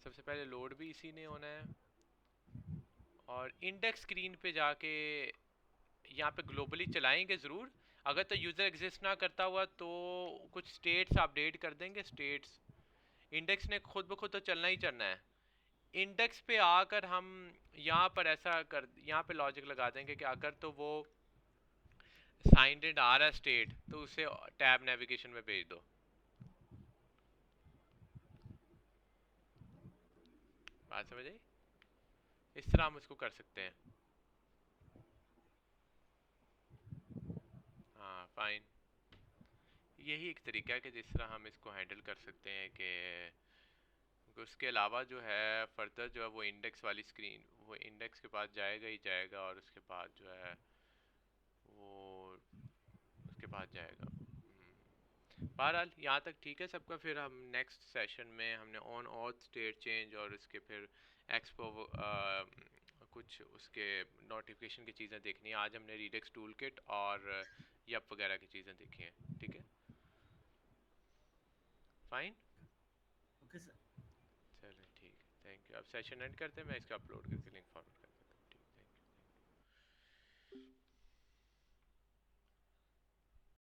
सबसे पहले लोड भी इसी ने होना है, और इंडेक्स स्क्रीन पे जाके यहाँ पे ग्लोबली चलाएंगे ज़रूर। अगर तो यूज़र एग्जिस्ट ना करता हुआ तो कुछ स्टेट्स अपडेट कर देंगे, स्टेट्स इंडेक्स ने खुद ब खुद तो चलना ही चलना है। इंडेक्स पे आकर हम यहाँ पे लॉजिक लगा देंगे कि अगर तो वो साइंड इन आ रहा है स्टेट तो उसे टैब नेविगेशन में भेज दो। बात समझ आई? इस तरह हम इसको कर सकते हैं। हाँ फाइन, यही एक तरीका है कि जिस तरह हम इसको हैंडल कर सकते हैं कि उसके अलावा जो है फर्दर जो है वो इंडेक्स वाली स्क्रीन, वो इंडेक्स के पास जाएगा ही जाएगा, और उसके बाद जो है वो उसके पास जाएगा। बहरहाल यहाँ तक ठीक है सबका। फिर हम नेक्स्ट सेशन में हमने ऑन ऑथ स्टेट चेंज और उसके फिर एक्सपो कुछ उसके नोटिफिकेशन की चीज़ें देखनी है। आज हमने रिडक्स टूल किट और यप वगैरह की चीज़ें देखी हैं, ठीक है, फाइन। Okay sir. चलो ठीक है, थैंक यू। अब सेशन एंड करते हैं, मैं इसको अपलोड करके लिंक फॉरवर्ड